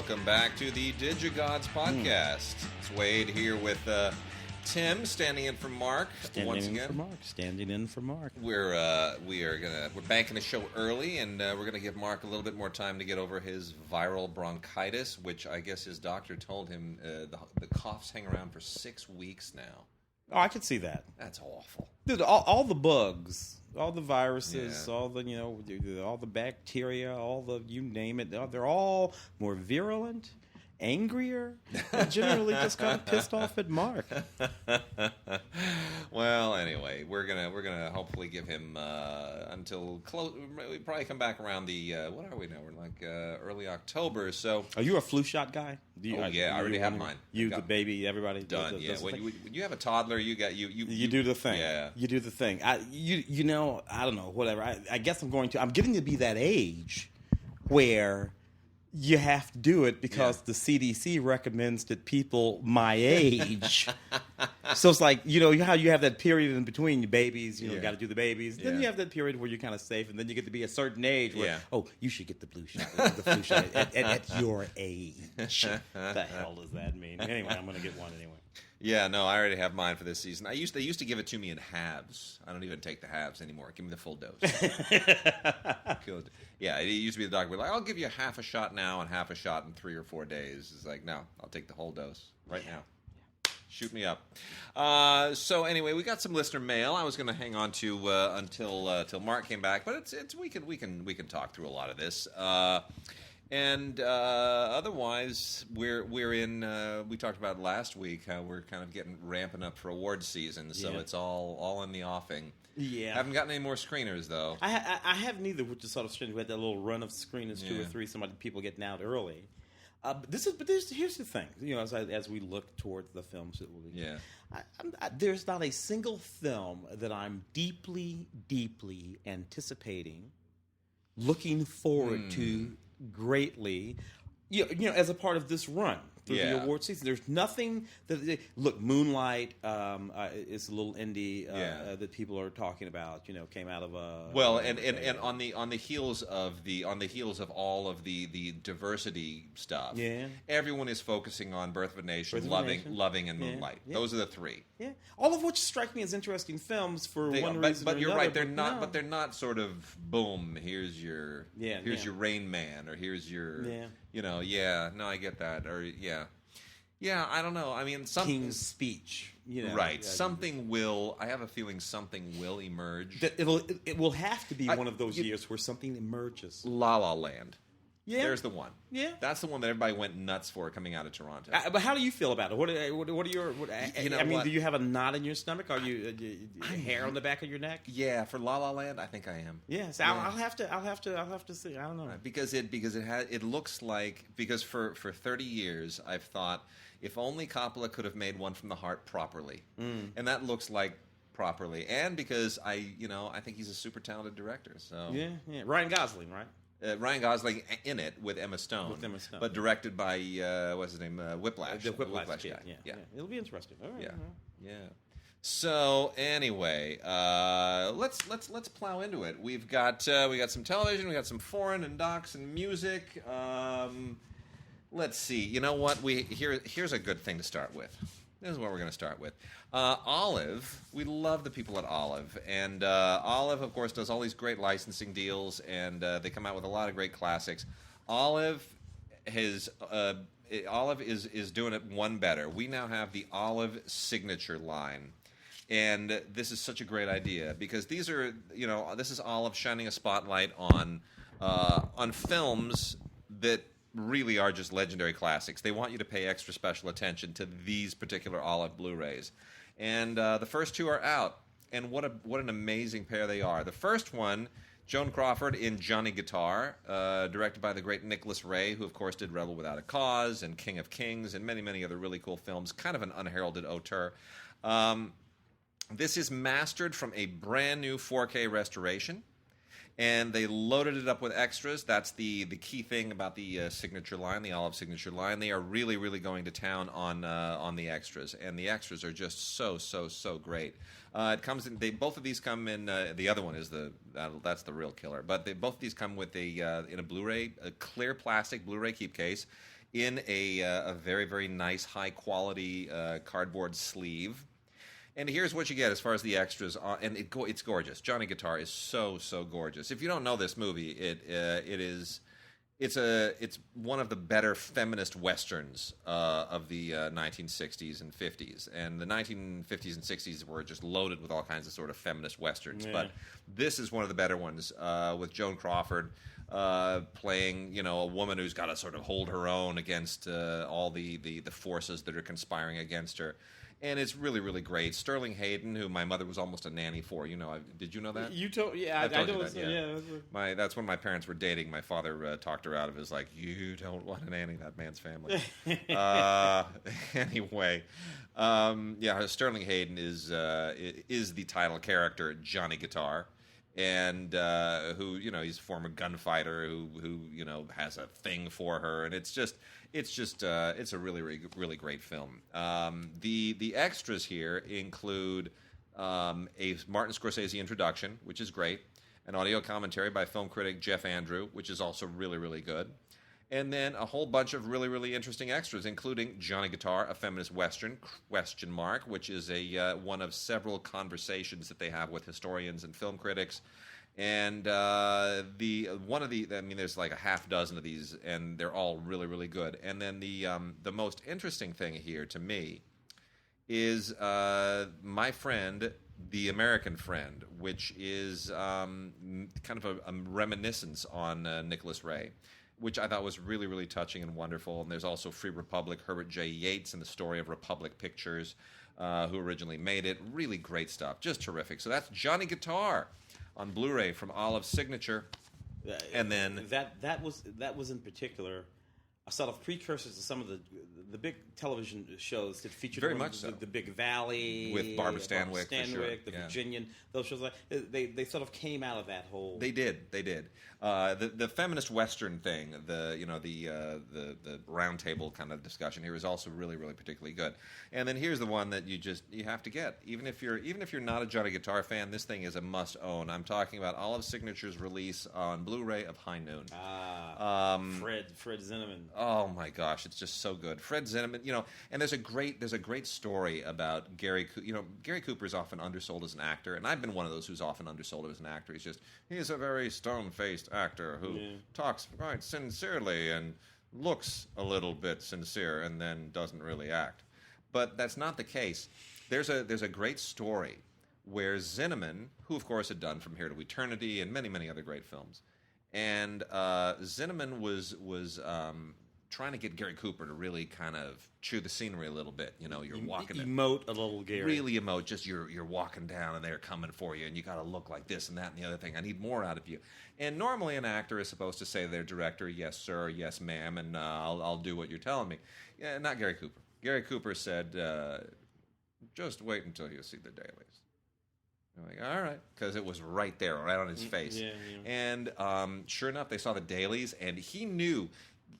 welcome back to the DigiGods podcast. It's Wade here with Tim, standing in for Mark once again. Standing in for Mark. We're banking the show early, and we're gonna give Mark a little bit more time to get over his viral bronchitis, which I guess his doctor told him the coughs hang around for 6 weeks now. Oh, I could see that. That's awful, dude. All the bugs, all the viruses, all the all the bacteria, all the you name it. They're all more virulent, angrier, and generally just kind of pissed off at Mark. Well, anyway, we're gonna hopefully give him until close. We probably come back around the what are we now? We're like early October. So, are you a flu shot guy? I already have mine. You, the baby, everybody done. When you have a toddler, you do the thing. Yeah, you do the thing. I don't know. Whatever. I guess I'm getting to be that age where you have to do it because the CDC recommends that people my age. So it's like, how you have that period in between your babies, you got to do the babies. Then you have that period where you're kind of safe, and then you get to be a certain age where, you should get the flu shot at your age. The hell does that mean? Anyway, I'm going to get one anyway. Yeah, no, I already have mine for this season. They used to give it to me in halves. I don't even take the halves anymore. Give me the full dose. Yeah, it used to be the doctor would be like, I'll give you half a shot now and half a shot in 3 or 4 days. It's like, no, I'll take the whole dose right now. Shoot me up. So anyway, we got some listener mail. I was going to hang on to until Mark came back, but it's we can talk through a lot of this. And otherwise, we're in. We talked about last week how we're kind of ramping up for award season, so it's all in the offing. Yeah, haven't gotten any more screeners though. I haven't either, which is sort of strange. We had that little run of screeners, 2 or 3. People getting out early. Here's the thing. As we look towards the films that will be. There's not a single film that I'm deeply, deeply anticipating, looking forward to greatly, as a part of this run through the award season. There's nothing that look. Moonlight is a little indie that people are talking about. Came out of a and on the heels of all of the diversity stuff. Yeah, everyone is focusing on Birth of a Nation, Loving, and Moonlight. Yeah. Those are the 3. Yeah, all of which strike me as interesting films for one reason. But you're right. They're not. But they're not sort of boom. Here's your your Rain Man, or here's your No, I get that. Or I don't know. I mean, King's Speech. Right. Something will. I have a feeling something will emerge. It will have to be one of those years where something emerges. La La Land. Yeah, there's the one. Yeah, that's the one that everybody went nuts for coming out of Toronto. But how do you feel about it? What are your? Do you have a knot in your stomach? Are you hair on the back of your neck? Yeah, for La La Land, I think I am. Yes, I'll have to see. I don't know because it looks like for 30 years I've thought if only Coppola could have made one from the heart properly, and that looks like properly, and because I think he's a super talented director. So yeah, Ryan Gosling, right? Ryan Gosling in it with Emma Stone, but directed by what's his name, Whiplash. The Whiplash guy. Yeah, it'll be interesting. All right. Yeah. So anyway, let's plow into it. We got some television, we got some foreign and docs and music. Let's see. You know what? Here's a good thing to start with. This is what we're going to start with. Olive, we love the people at Olive. And Olive, of course, does all these great licensing deals, and they come out with a lot of great classics. Olive is doing it one better. We now have the Olive Signature line. And this is such a great idea because this is Olive shining a spotlight on films that really are just legendary classics. They want you to pay extra special attention to these particular Olive Blu-rays. And the first 2 are out. And what an amazing pair they are. The first one, Joan Crawford in Johnny Guitar, directed by the great Nicholas Ray, who of course did Rebel Without a Cause and King of Kings and many, many other really cool films. Kind of an unheralded auteur. This is mastered from a brand new 4K restoration. And they loaded it up with extras. That's the key thing about the signature line, the Olive signature line. They are really, really going to town on the extras, and the extras are just so great. It comes in. Both of these come in. The other one is that's the real killer. But both of these come with in a Blu-ray, a clear plastic Blu-ray keep case. in a very, very nice, high-quality cardboard sleeve. And here's what you get as far as the extras, and it's gorgeous. Johnny Guitar is so gorgeous. If you don't know this movie, it's one of the better feminist westerns of the 1960s and 50s. And the 1950s and 60s were just loaded with all kinds of sort of feminist westerns. Yeah. But this is one of the better ones with Joan Crawford playing, a woman who's got to sort of hold her own against all the forces that are conspiring against her. And it's really, really great. Sterling Hayden, who my mother was almost a nanny for. Did you know that? You told, yeah, I told know. You that, yeah. That's when my parents were dating. My father talked her out of it. It was like, you don't want a nanny, that man's family. Anyway, Sterling Hayden is the title character, Johnny Guitar. And who he's a former gunfighter who has a thing for her, and it's a really, really, really great film. The extras here include a Martin Scorsese introduction, which is great, an audio commentary by film critic Jeff Andrew, which is also really, really good. And then a whole bunch of really, really interesting extras, including Johnny Guitar, a feminist western, ? Which is one of several conversations that they have with historians and film critics. And there's like a half dozen of these, and they're all really, really good. And then the most interesting thing here to me is My Friend, The American Friend, which is kind of a reminiscence on Nicholas Ray, which I thought was really, really touching and wonderful. And there's also Free Republic, Herbert J. Yates, and the story of Republic Pictures, who originally made it. Really great stuff. Just terrific. So that's Johnny Guitar on Blu-ray from Olive's Signature. And then that was in particular a sort of precursors to some of the big television shows that featured very much so. The Big Valley with Barbara Stanwyck, the Virginian, those shows. They sort of came out of that whole. They did. The feminist Western thing, the round table kind of discussion here is also really, really particularly good. And then here's the one that you have to get, even if you're not a Johnny Guitar fan. This thing is a must own. I'm talking about Olive Signature's release on Blu-ray of High Noon. Fred Zinnemann. Oh my gosh, it's just so good. Fred Zinnemann, and there's a great story about Gary. Gary Cooper is often undersold as an actor, and I've been one of those who's often undersold as an actor. He's a very stone-faced actor who talks quite sincerely and looks a little bit sincere and then doesn't really act. But that's not the case. There's a great story where Zinnemann, who of course had done From Here to Eternity and many, many other great films, and Zinnemann was trying to get Gary Cooper to really kind of chew the scenery a little bit. You're walking emote a little, Gary. Really emote. Just you're walking down and they're coming for you, and you got to look like this and that and the other thing. I need more out of you. And normally an actor is supposed to say to their director, "Yes, sir. Yes, ma'am," and I'll do what you're telling me. Yeah, not Gary Cooper. Gary Cooper said, "Just wait until you see the dailies." I'm like, all right, because it was right there, right on his face. Yeah. And sure enough, they saw the dailies, and he knew.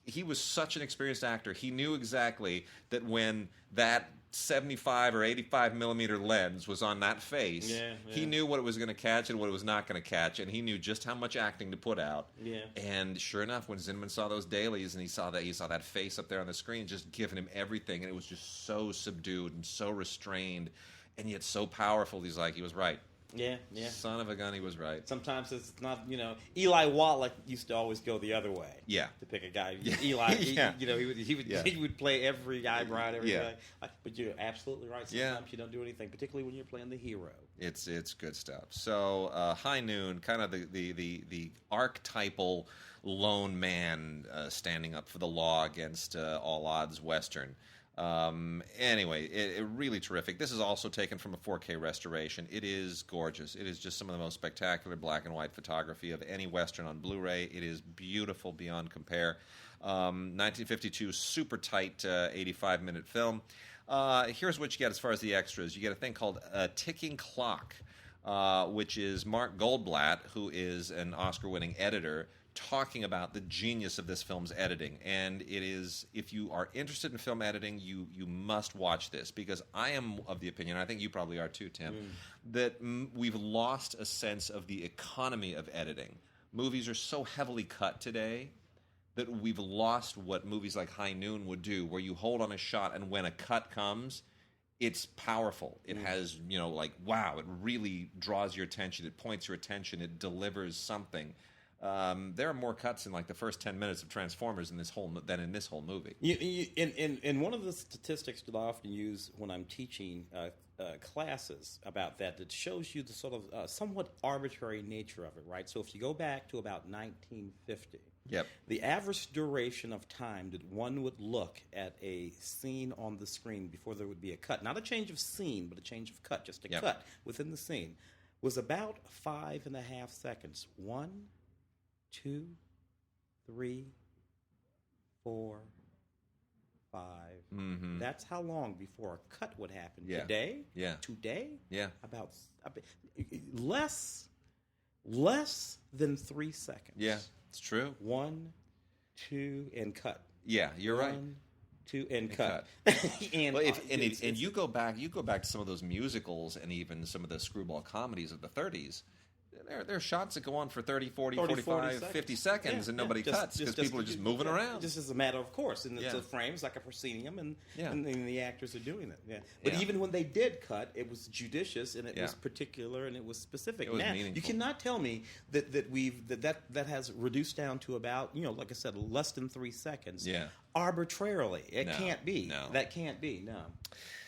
He was such an experienced actor. He knew exactly that when that 75 or 85 millimeter lens was on that face, he knew what it was going to catch and what it was not going to catch, and he knew just how much acting to put out. Yeah. And sure enough, when Zinnemann saw those dailies and he saw that face up there on the screen, just giving him everything, and it was just so subdued and so restrained, and yet so powerful. He's like, he was right. Yeah. Son of a gun, he was right. Sometimes it's not, Eli Wallach used to always go the other way. Yeah. To pick a guy. Eli, he would play every guy right, every guy. But you're absolutely right. Sometimes you don't do anything, particularly when you're playing the hero. It's good stuff. So High Noon, kind of the archetypal lone man standing up for the law against all odds Western. Anyway, it really terrific. This is also taken from a 4K restoration. It is gorgeous. It is just some of the most spectacular black and white photography of any Western on Blu-ray. It is beautiful beyond compare. 1952, super tight 85-minute film. Here's what you get as far as the extras. You get a thing called a ticking clock, which is Mark Goldblatt, who is an Oscar-winning editor, talking about the genius of this film's editing. And it is, if you are interested in film editing, you must watch this, because I am of the opinion, I think you probably are too, Tim, that we've lost a sense of the economy of editing. Movies are so heavily cut today that we've lost what movies like High Noon would do, where you hold on a shot and when a cut comes, it's powerful. It has, like, wow, it really draws your attention. It points your attention. It delivers something. There are more cuts in like the first 10 minutes of Transformers than in this whole movie. And one of the statistics that I often use when I'm teaching classes about that shows you the sort of somewhat arbitrary nature of it, right? So if you go back to about 1950, the average duration of time that one would look at a scene on the screen before there would be a cut, not a change of scene, but a change of cut, just a cut within the scene, was about 5.5 seconds. 1, 2, 3, 4, 5. Mm-hmm. That's how long before a cut would happen. Today? About less than 3 seconds. Yeah, it's true. 1, 2, and cut. Yeah, you're right. 1, 2, and cut. and you go back to some of those musicals and even some of the screwball comedies of the 30s. There are shots that go on for 30, 40, 45, 50 seconds, and nobody cuts because people are just moving around. Just as a matter of course. And it's a frames like a proscenium, and the actors are doing it. Yeah. But even when they did cut, it was judicious, and it was particular, and it was specific. It was meaningful. You cannot tell me that has reduced down to about, like I said, less than 3 seconds. Yeah. Arbitrarily. It can't be. No. That can't be, no.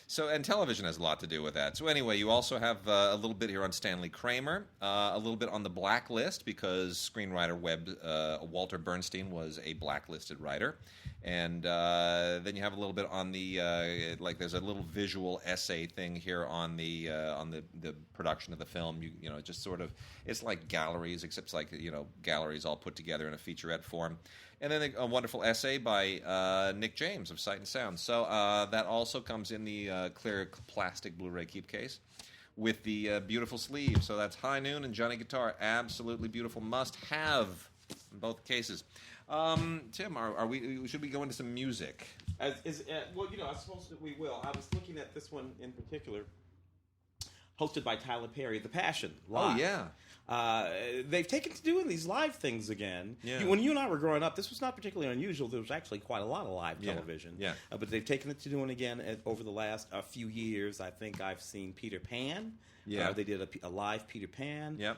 So, and television has a lot to do with that. So anyway, you also have a little bit here on Stanley Kramer, a little bit on the blacklist because screenwriter Walter Bernstein was a blacklisted writer. And then you have a little bit on the, there's a little visual essay thing here on the production of the film. Just sort of, it's like galleries, except it's like, galleries all put together in a featurette form. And then a wonderful essay by Nick James of Sight and Sound. So that also comes in the clear plastic Blu-ray keep case with the beautiful sleeve. So that's High Noon and Johnny Guitar. Absolutely beautiful. Must have in both cases. Tim, should we go into some music? I suppose that we will. I was looking at this one in particular, hosted by Tyler Perry, The Passion, live. Oh, yeah. They've taken to doing these live things again. Yeah. When you and I were growing up, this was not particularly unusual. There was actually quite a lot of live television. Yeah. But they've taken it to doing it again over the last few years. I think I've seen Peter Pan. Yeah. They did a live Peter Pan. Yep.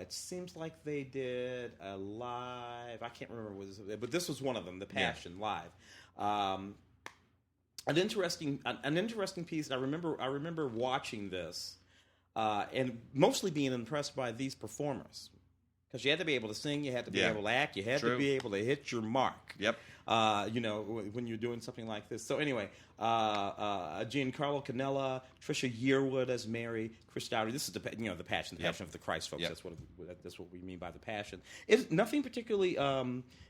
It seems like they did a live, I can't remember what it was, but this was one of them, The Passion, live. An interesting piece. I remember watching this. And mostly being impressed by these performers. Because you had to be able to sing, you had to be able to act, you had to be able to hit your mark. Yep. When you're doing something like this. So anyway, Giancarlo Canella, Trisha Yearwood as Mary, Chris Dowdy. This is the Passion of the Christ, folks. Yep. That's what we mean by the Passion. It's nothing particularly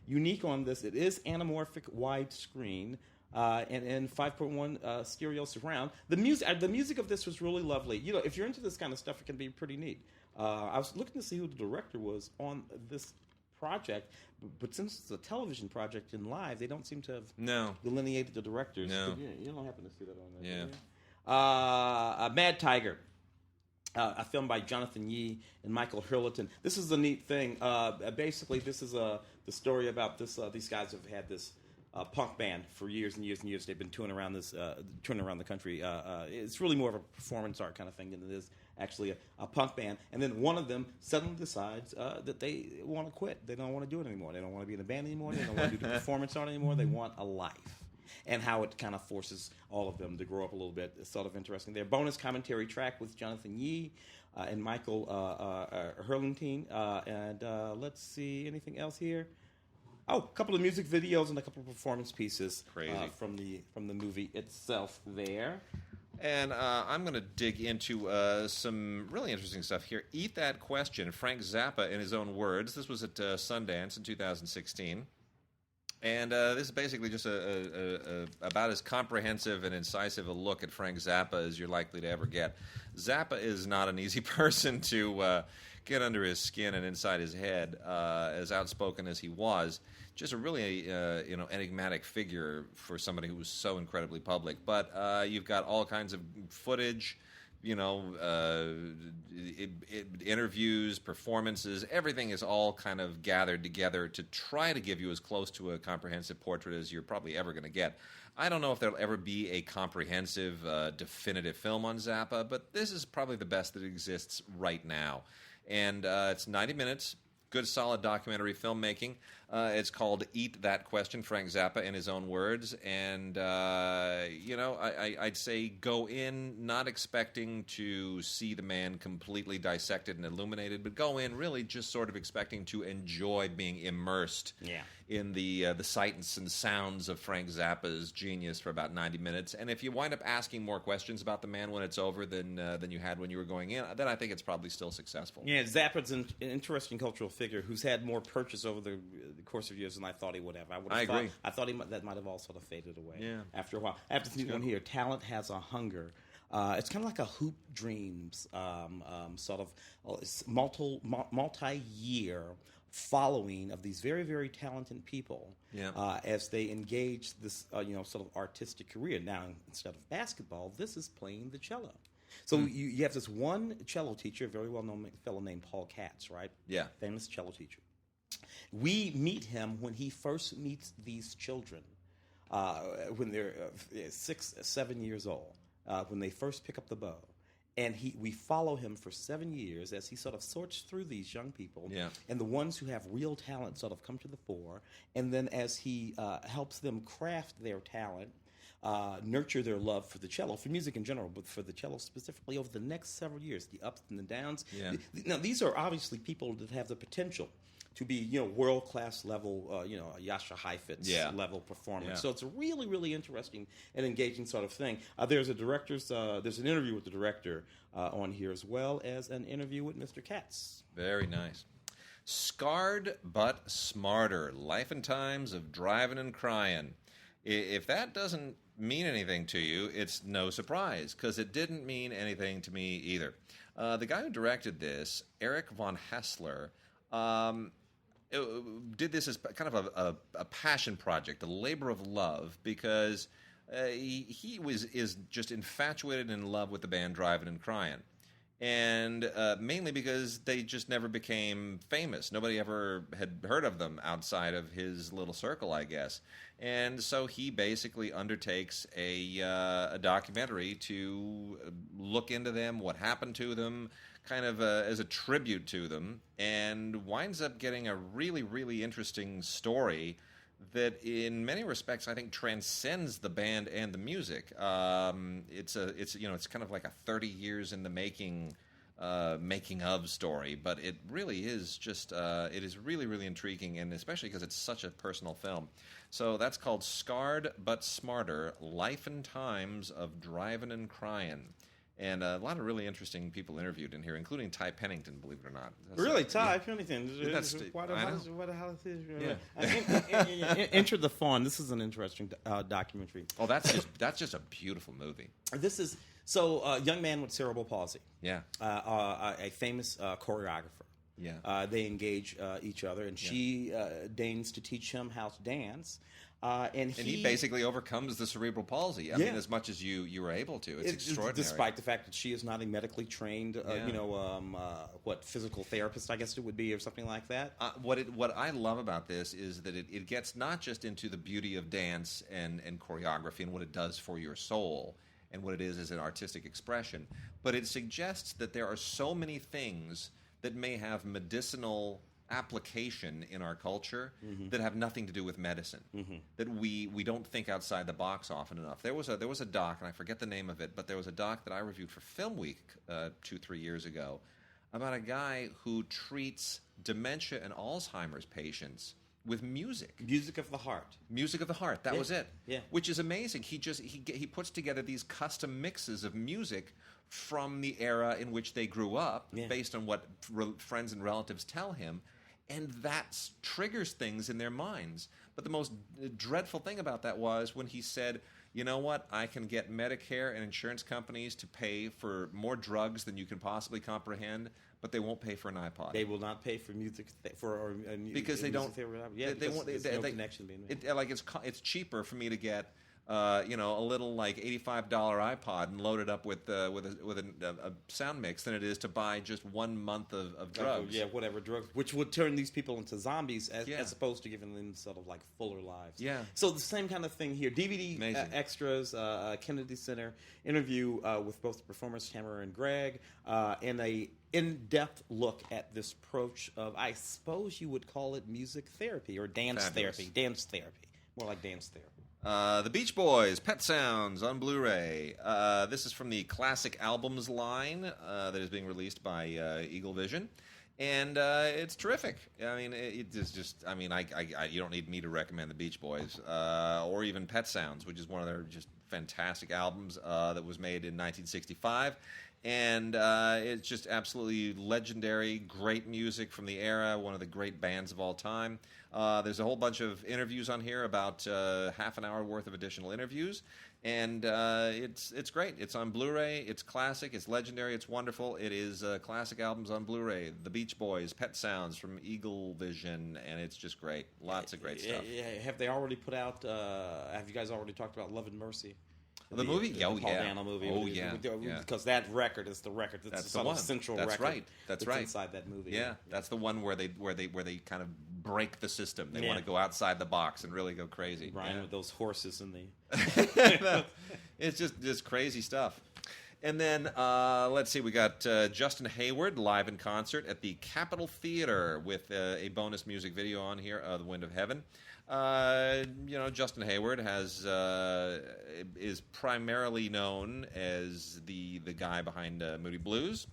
unique on this. It is anamorphic widescreen. And 5.1 stereo surround. The music of this was really lovely. If you're into this kind of stuff, it can be pretty neat. I was looking to see who the director was on this project, but since it's a television project in live, they don't seem to have delineated the directors. No. You don't happen to see that on there. Mad Tiger. A film by Jonathan Yee and Michael Hurlton. This is a neat thing. Basically, this is the story about this. These guys have had this punk band for years and years and years. They've been touring around the country. It's really more of a performance art kind of thing than it is actually a punk band. And then one of them suddenly decides that they want to quit. They don't want to do it anymore. They don't want to be in a band anymore. They don't want to do the performance art anymore. They want a life. And how it kind of forces all of them to grow up a little bit. It's sort of interesting. Their bonus commentary track with Jonathan Yee and Michael Hurlton. And let's see, anything else here? Oh, a couple of music videos and a couple of performance pieces from the movie itself there. And I'm going to dig into some really interesting stuff here. Eat That Question, Frank Zappa in his own words. This was at Sundance in 2016. And this is basically just about as comprehensive and incisive a look at Frank Zappa as you're likely to ever get. Zappa is not an easy person to get under his skin and inside his head, as outspoken as he was. Just a really enigmatic figure for somebody who was so incredibly public. But you've got all kinds of footage. interviews, performances, everything is all kind of gathered together to try to give you as close to a comprehensive portrait as you're probably ever going to get. I don't know if there'll ever be a comprehensive, definitive film on Zappa, but this is probably the best that exists right now. And it's 90 minutes. Good, solid documentary filmmaking. It's called Eat That Question, Frank Zappa in his own words. And, I'd say go in not expecting to see the man completely dissected and illuminated, but go in really just sort of expecting to enjoy being immersed in the sights and sounds of Frank Zappa's genius for about 90 minutes. And if you wind up asking more questions about the man when it's over than you had when you were going in, then I think it's probably still successful. Yeah, Zappa's an interesting cultural figure who's had more purchase over the course of years than I thought he would have. I agree. I thought that might have all sort of faded away after a while. I have to see one here. Talent Has a Hunger. It's kind of like a Hoop Dreams sort of multi-year following of these very, very talented people as they engage this sort of artistic career. Now, instead of basketball, this is playing the cello. So you have this one cello teacher, a very well-known fellow named Paul Katz, right? Yeah. Famous cello teacher. We meet him when he first meets these children when they're 6, 7 years old, when they first pick up the bow. And we follow him for 7 years as he sort of sorts through these young people. Yeah. And the ones who have real talent sort of come to the fore. And then as he helps them craft their talent, nurture their love for the cello, for music in general, but for the cello specifically over the next several years, the ups and the downs. Yeah. Now, these are obviously people that have the potential to be, world-class level, Jascha Heifetz level performance. Yeah. So it's a really, really interesting and engaging sort of thing. There's an interview with the director on here, as well as an interview with Mr. Katz. Very nice. Scarred but Smarter, Life and Times of Driving and Crying. If that doesn't mean anything to you, it's no surprise, because it didn't mean anything to me either. The guy who directed this, Eric von Hessler, did this as kind of a passion project, a labor of love, because he is just infatuated and in love with the band Driving and Crying. And mainly because they just never became famous. Nobody ever had heard of them outside of his little circle, I guess. And so he basically undertakes a documentary to look into them, what happened to them, kind of as a tribute to them, and winds up getting a really, really interesting story that in many respects I think transcends the band and the music. It's kind of like a 30 years in the making of story, but it really is just it is really, really intriguing, and especially because it's such a personal film. So that's called Scarred but Smarter: Life and Times of Driving and Crying. And a lot of really interesting people interviewed in here, including Ty Pennington, believe it or not. Really? Ty Pennington? What the hell is it? Enter the Faun. This is an interesting documentary. Oh, that's just a beautiful movie. This is... So, a young man with cerebral palsy. Yeah. A famous choreographer. Yeah. They engage each other, and she deigns to teach him how to dance. And he basically overcomes the cerebral palsy. I mean, as much as you were able to. It's extraordinary. Despite the fact that she is not a medically trained, physical therapist, I guess it would be, or something like that. What I love about this is that it gets not just into the beauty of dance and choreography and what it does for your soul and what it is as an artistic expression, but it suggests that there are so many things that may have medicinal application in our culture that have nothing to do with medicine, that we don't think outside the box often enough. There was a doc, and I forget the name of it, but there was a doc that I reviewed for Film Week 2-3 years ago about a guy who treats dementia and Alzheimer's patients with music of the heart. Music of the heart. That was it. Yeah. Which is amazing. He puts together these custom mixes of music from the era in which they grew up, based on what friends and relatives tell him, and that triggers things in their minds. But the most dreadful thing about that was when he said, you know what, I can get Medicare and insurance companies to pay for more drugs than you can possibly comprehend, but they won't pay for an iPod. They will not pay for music because they don't. There's no connection being made. It's cheaper for me to get a little like $85 iPod and load it up with a sound mix than it is to buy just 1 month of drugs. Yeah, whatever drugs, which would turn these people into zombies as opposed to giving them sort of like fuller lives. Yeah. So the same kind of thing here. DVD extras, Kennedy Center interview with both the performers Tamara and Greg, and a in-depth look at this approach of, I suppose you would call it music therapy or dance therapy. Dance therapy, more like dance therapy. The Beach Boys, Pet Sounds on Blu-ray. This is from the Classic Albums line that is being released by Eagle Vision. And it's terrific. I mean, it is just, you don't need me to recommend the Beach Boys or even Pet Sounds, which is one of their just fantastic albums that was made in 1965. And it's just absolutely legendary, great music from the era, one of the great bands of all time. There's a whole bunch of interviews on here, about half an hour worth of additional interviews. And it's great. It's on Blu-ray. It's classic. It's legendary. It's wonderful. It is classic albums on Blu-ray. The Beach Boys, Pet Sounds from Eagle Vision, and it's just great. Lots of great stuff. Have they already put out, have you guys already talked about Love and Mercy? The movie? The Paul Dano movie. Oh, yeah. Because that record is the record. That's the one. Central that's record. Right. That's right. Inside that movie. Yeah, that's the one where they kind of break the system. They want to go outside the box and really go crazy. Ryan with those horses in the... It's just crazy stuff. And then, let's see, we got Justin Hayward live in concert at the Capitol Theater with a bonus music video on here, The Wind of Heaven. Justin Hayward is primarily known as the guy behind Moody Blues,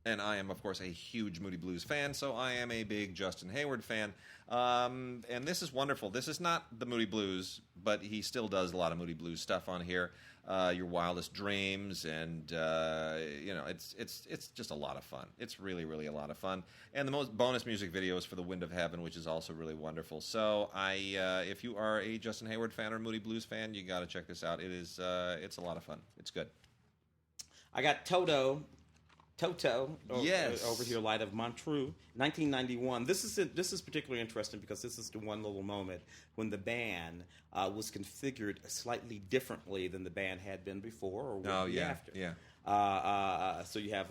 and I am, of course, a huge Moody Blues fan, so I am a big Justin Hayward fan. And this is wonderful. This is not the Moody Blues, but he still does a lot of Moody Blues stuff on here. Your Wildest Dreams, and it's just a lot of fun. It's really, really a lot of fun. And the most bonus music videos for The Wind of Heaven, which is also really wonderful. So if you are a Justin Hayward fan or Moody Blues fan, you got to check this out. It's a lot of fun. It's good. I got Toto over here, Light of Montreux, 1991. This is particularly interesting because this is the one little moment when the band was configured slightly differently than the band had been before or would be after. So you have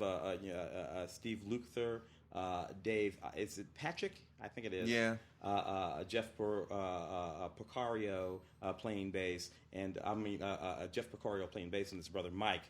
Steve Lukather, Dave, is it Patrick? I think it is. Yeah. Jeff Porcario playing bass, and Jeff Porcario playing bass, and his brother Mike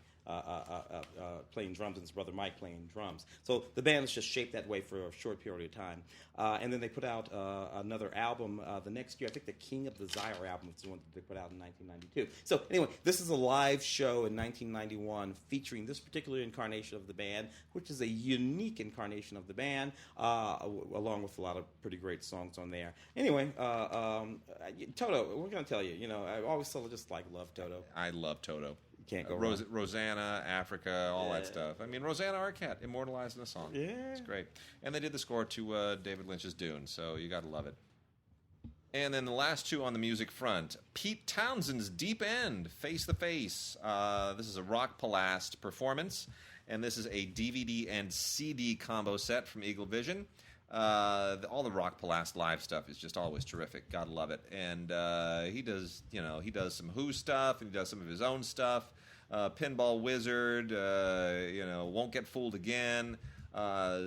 playing drums, and his brother Mike playing drums. So the band is just shaped that way for a short period of time. And then they put out another album the next year. I think the King of Desire album was the one that they put out in 1992. So anyway, this is a live show in 1991 featuring this particular incarnation of the band, which is a unique incarnation of the band, along with a lot of pretty great songs on there. Anyway, Toto, we're going to tell you, I always just love Toto. I love Toto. Can't go wrong. Rosanna, Africa, all that stuff. I mean, Rosanna Arquette, immortalized in a song. Yeah. It's great. And they did the score to David Lynch's Dune, so you got to love it. And then the last two on the music front, Pete Townshend's Deep End, Face the Face. This is a Rock Palast performance, and this is a DVD and CD combo set from Eagle Vision. All the Rock Palast live stuff is just always terrific. Gotta love it. And he does some Who stuff, and he does some of his own stuff. Pinball Wizard, Won't Get Fooled Again,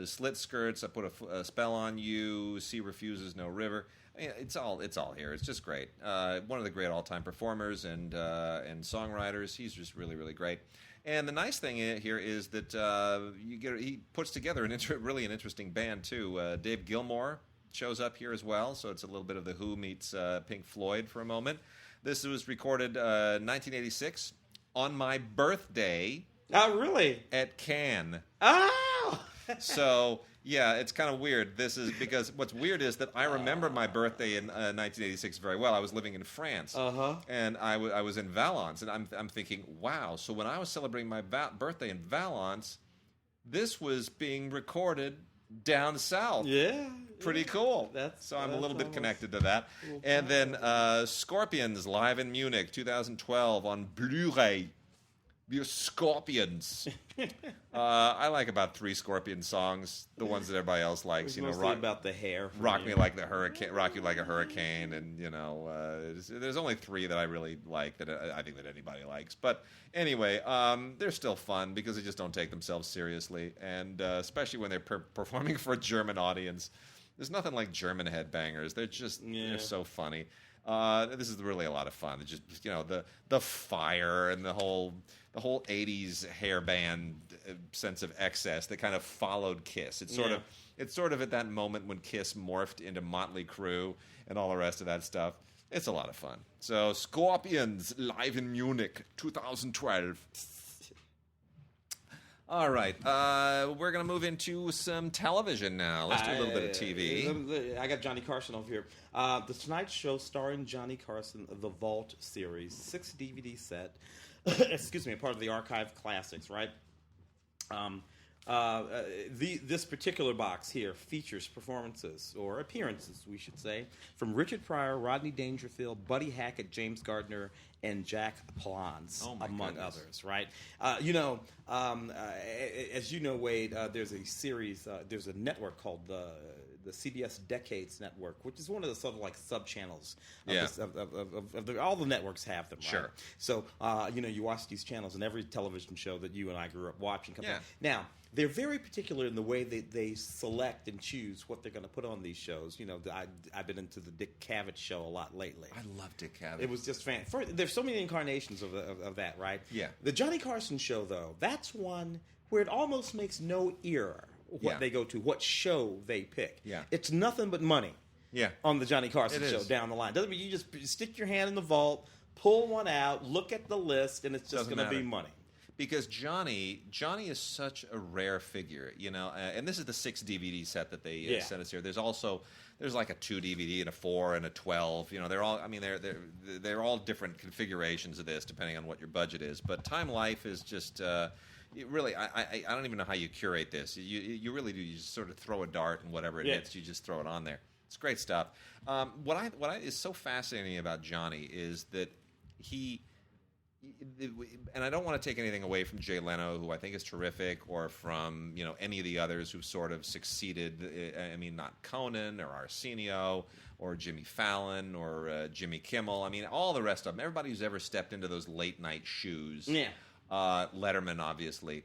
Slit Skirts, I Put a Spell on You, Sea Refuses No River. I mean, it's all here. It's just great. One of the great all-time performers and songwriters. He's just really, really great. And the nice thing here is that he puts together an interesting band too. Dave Gilmour shows up here as well, so it's a little bit of the Who meets Pink Floyd for a moment. This was recorded 1986 on my birthday. Oh, really? At Cannes. Oh! So, yeah, it's kind of weird. This is because what's weird is that I remember my birthday in 1986 very well. I was living in France, and I was in Valence, and I'm thinking, wow. So when I was celebrating my birthday in Valence, this was being recorded down south. Yeah, pretty cool. So I'm a little bit connected to that. And then Scorpions live in Munich, 2012 on Blu-ray. The Scorpions. I like about 3 Scorpion songs, the ones that everybody else likes. Mostly about the hair. Rock Me Like the Hurricane, Rock You Like a Hurricane, and there's only 3 that I really like that I think that anybody likes. But anyway, they're still fun because they just don't take themselves seriously, and especially when they're performing for a German audience. There's nothing like German headbangers. They're so funny. This is really a lot of fun. It's just the fire and the whole 80s hair band sense of excess that kind of followed Kiss. It's sort of at that moment when Kiss morphed into Motley Crue and all the rest of that stuff. It's a lot of fun. So Scorpions live in Munich 2012. All right, we're going to move into some television now. Let's do a little bit of TV. I got Johnny Carson over here. The Tonight Show starring Johnny Carson, The Vault series, 6 DVD set. Excuse me, a part of the Archive Classics, right? This particular box here features performances, or appearances, we should say, from Richard Pryor, Rodney Dangerfield, Buddy Hackett, James Gardner, and Jack Palance, among others, right? As you know, Wade, there's a series, there's a network called the CBS Decades Network, which is one of the sort of like sub-channels of all the networks have them, right? Sure. So, you watch these channels, and every television show that you and I grew up watching comes on. Now, they're very particular in the way they select and choose what they're going to put on these shows. I've been into the Dick Cavett show a lot lately. I love Dick Cavett. It was just fantastic. There's so many incarnations of that, right? Yeah. The Johnny Carson show, though, that's one where it almost makes no error what they go to, what show they pick. Yeah. It's nothing but money. Yeah. On the Johnny Carson show down the line. Doesn't mean you just stick your hand in the vault, pull one out, look at the list, and it's just going to be money. Because Johnny is such a rare figure, and this is the 6 DVD set that they sent us here. There's like a 2 DVD and a 4 and a 12. They're all, they're all different configurations of this depending on what your budget is. But Time Life is just really, I don't even know how you curate this. You really do. You just sort of throw a dart and whatever it hits, you just throw it on there. It's great stuff. What is so fascinating about Johnny is that and I don't want to take anything away from Jay Leno, who I think is terrific, or from any of the others who've sort of succeeded. Not Conan or Arsenio or Jimmy Fallon or Jimmy Kimmel. All the rest of them. Everybody who's ever stepped into those late night shoes. Yeah. Letterman, obviously.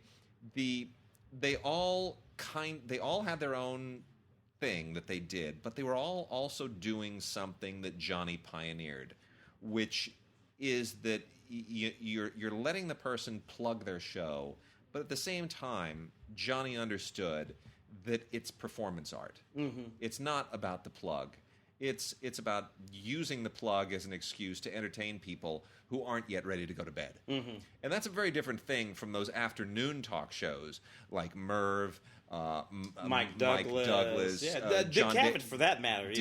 They all had their own thing that they did, but they were all also doing something that Johnny pioneered, which is that you're letting the person plug their show, but at the same time, Johnny understood that it's performance art. Mm-hmm. It's not about the plug. It's about using the plug as an excuse to entertain people who aren't yet ready to go to bed. Mm-hmm. And that's a very different thing from those afternoon talk shows like Merv, Mike Douglas, Dick Cavett for that matter,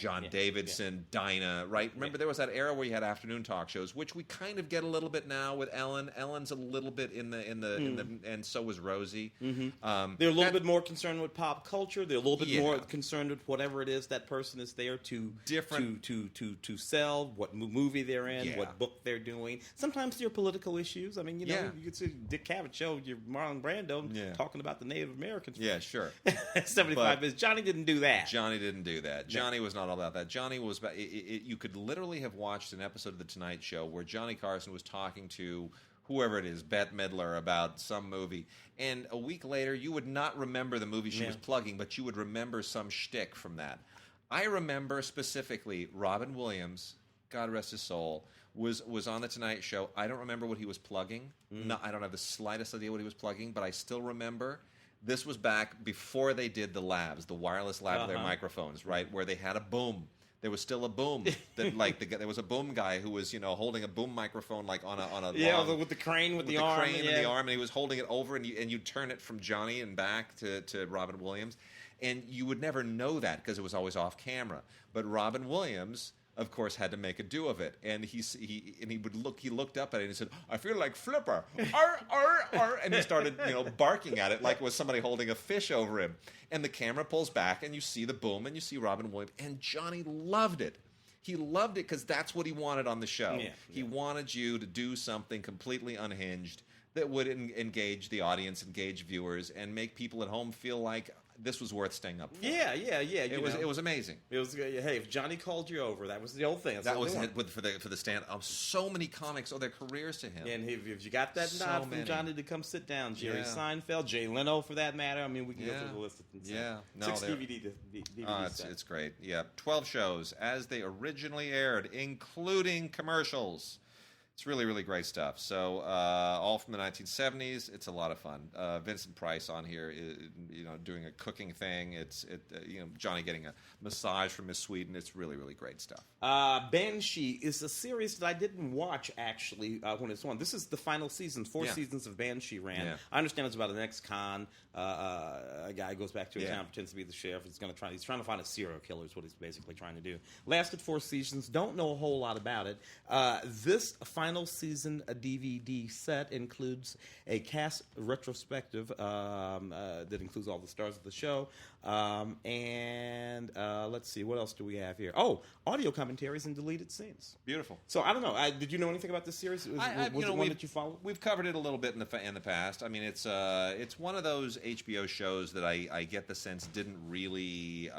John Davidson, Dinah, right? Remember there was that era where you had afternoon talk shows, which we kind of get a little bit now with Ellen. Ellen's a little bit in the and so was Rosie. Mm-hmm. They're a little bit more concerned with pop culture. They're a little bit more concerned with whatever it is that person is there to sell, what movie they're in, what book they're doing. Sometimes there are political issues. You could see Dick Cavett show your Marlon Brando talking about the Native Americans. Yeah, sure. 75 minutes. Johnny didn't do that. Johnny was not all about that. Johnny was about you could literally have watched an episode of The Tonight Show where Johnny Carson was talking to whoever it is, Bette Midler, about some movie, and a week later you would not remember the movie she was plugging, but you would remember some shtick from that. I remember specifically Robin Williams, God rest his soul, was on The Tonight Show. I don't remember what he was plugging. No, I don't have the slightest idea what he was plugging, but I still remember. This was back before they did the labs, the wireless lavalier microphones, right, where they had a boom. There was still a boom. That there was a boom guy who was holding a boom microphone like on a with the crane with the arm and the arm, and he was holding it over, and you turn it from Johnny and back to Robin Williams, and you would never know that because it was always off camera. But Robin Williams, of course, had to make a do of it, and he looked up at it and he said, "I feel like Flipper," arr, arr, arr, and he started barking at it like it was somebody holding a fish over him. And the camera pulls back, and you see the boom, and you see Robin Williams, and Johnny loved it. He loved it because that's what he wanted on the show. Yeah, he wanted you to do something completely unhinged that would engage the audience, engage viewers, and make people at home feel like this was worth staying up for. Yeah. It was amazing. It was hey, if Johnny called you over, that was the old thing. That was it for the stand. So many comics owe their careers to him. And if you got that nod from Johnny to come sit down, Jerry Seinfeld, Jay Leno, for that matter. I mean, we can go through the list. Six DVD sets. It's great. Yeah, 12 shows as they originally aired, including commercials. It's really, really great stuff. So, all from the 1970s. It's a lot of fun. Vincent Price on here, doing a cooking thing. Johnny getting a massage from Miss Sweden. It's really, really great stuff. Banshee is a series that I didn't watch when it's on. This is the final season. 4 seasons of Banshee ran. Yeah. I understand it's about an ex-con. A guy goes back to a town, pretends to be the sheriff. He's trying to find a serial killer. Is what he's basically trying to do. Lasted 4 seasons. Don't know a whole lot about it. This final season DVD set includes a cast retrospective that includes all the stars of the show. Let's see, what else do we have here? Oh, audio commentaries and deleted scenes. Beautiful. So I don't know. Did you know anything about this series? Was it one that you followed? We've covered it a little bit in the past. I mean, it's one of those HBO shows that I get the sense didn't really.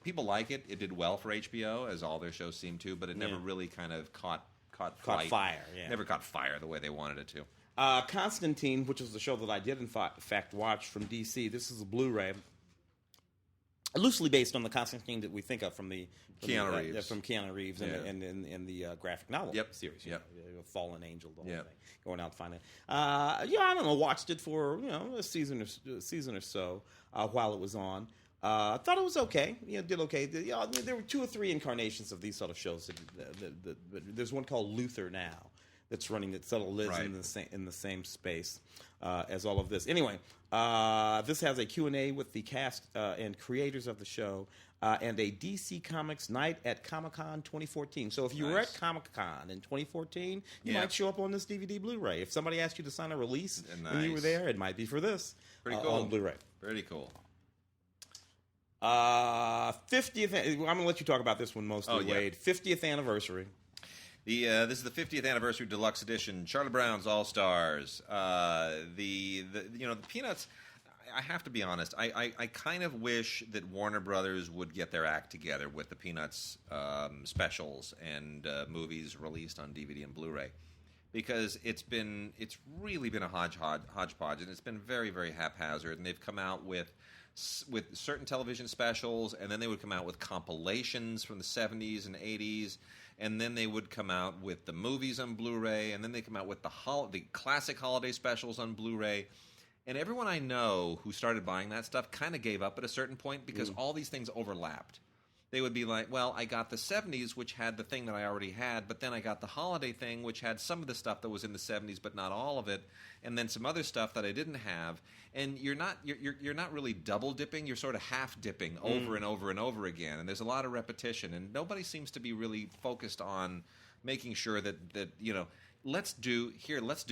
People like it. It did well for HBO, as all their shows seem to, but it never really kind of caught fire. Yeah. Never caught fire the way they wanted it to. Constantine, which is the show that I did in fact watch from DC. This is a Blu-ray, loosely based on the Constantine that we think of from Keanu Reeves and the graphic novel series. Fallen Angel, the whole thing. Going out to find it. I don't know. Watched it for a season or so while it was on. Thought it was okay. Did okay. There were 2 or 3 incarnations of these sort of shows. There's one called Luther now that's running that sort of lives in the same space as all of this. Anyway, this has a Q&A with the cast and creators of the show and a DC Comics Night at Comic-Con 2014. So if you were at Comic-Con in 2014, you might show up on this DVD Blu-ray. If somebody asked you to sign a release when you were there, it might be for this. Pretty cool. On Blu-ray. Pretty cool. 50th. I'm going to let you talk about this one mostly, Wade. 50th anniversary. This is the 50th anniversary deluxe edition. Charlie Brown's All Stars. The Peanuts. I have to be honest. I kind of wish that Warner Brothers would get their act together with the Peanuts specials and movies released on DVD and Blu-ray, because it's really been a hodgepodge, and it's been very, very haphazard. And they've come out with certain television specials, and then they would come out with compilations from the 70s and 80s, and then they would come out with the movies on Blu-ray, and then they come out with the classic holiday specials on Blu-ray. And everyone I know who started buying that stuff kind of gave up at a certain point, because all these things overlapped. They would be like, well, I got the 70s, which had the thing that I already had, but then I got the holiday thing, which had some of the stuff that was in the 70s, but not all of it, and then some other stuff that I didn't have. And you're not really double dipping; you're sort of half dipping over and over and over again. And there's a lot of repetition, and nobody seems to be really focused on making sure that let's do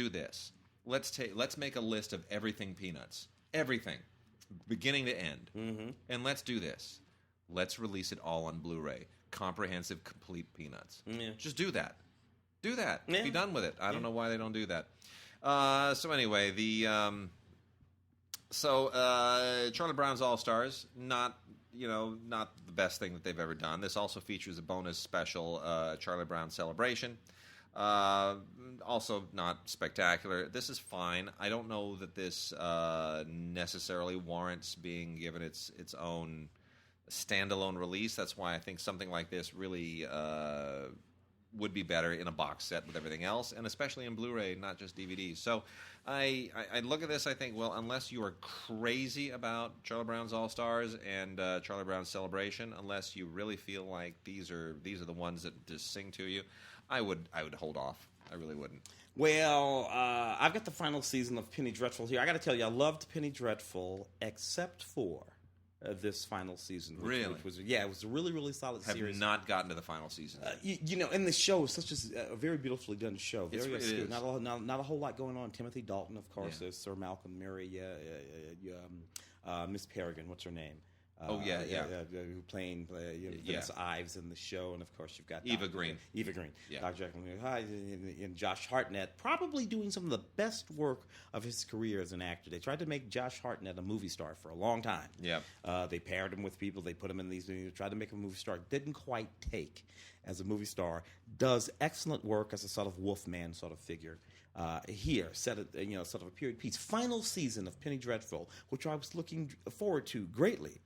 this. Let's make a list of everything Peanuts, everything, beginning to end, and let's do this. Let's release it all on Blu-ray. Comprehensive, complete Peanuts. Yeah. Just do that. Do that. Yeah. Be done with it. I don't know why they don't do that. So anyway, Charlie Brown's All Stars, not the best thing that they've ever done. This also features a bonus special, Charlie Brown Celebration. Also not spectacular. This is fine. I don't know that this necessarily warrants being given its own standalone release. That's why I think something like this really would be better in a box set with everything else, and especially in Blu-ray, not just DVD. So I look at this, I think, well, unless you are crazy about Charlie Brown's All Stars and Charlie Brown's Celebration, unless you really feel like these are the ones that just sing to you, I would hold off. I really wouldn't. Well, I've got the final season of Penny Dreadful here. I got to tell you, I loved Penny Dreadful except for this final season. Really? Which was, it was a really, really solid series. Have not gotten to the final season. And the show is such a very beautifully done show. Very astute. Not a whole lot going on. Timothy Dalton, of course, is Sir Malcolm, Mary, Miss Peregrine, what's her name? Who playing Vanessa Ives in the show, and of course you've got Eva Green, Dr. Jekyll and Hyde, and Josh Hartnett, probably doing some of the best work of his career as an actor. They tried to make Josh Hartnett a movie star for a long time. Yeah, they paired him with people. They put him in these movies, tried to make him a movie star. Didn't quite take as a movie star. Does excellent work as a sort of Wolfman sort of figure. Here, set sort of a period piece. Final season of Penny Dreadful, which I was looking forward to greatly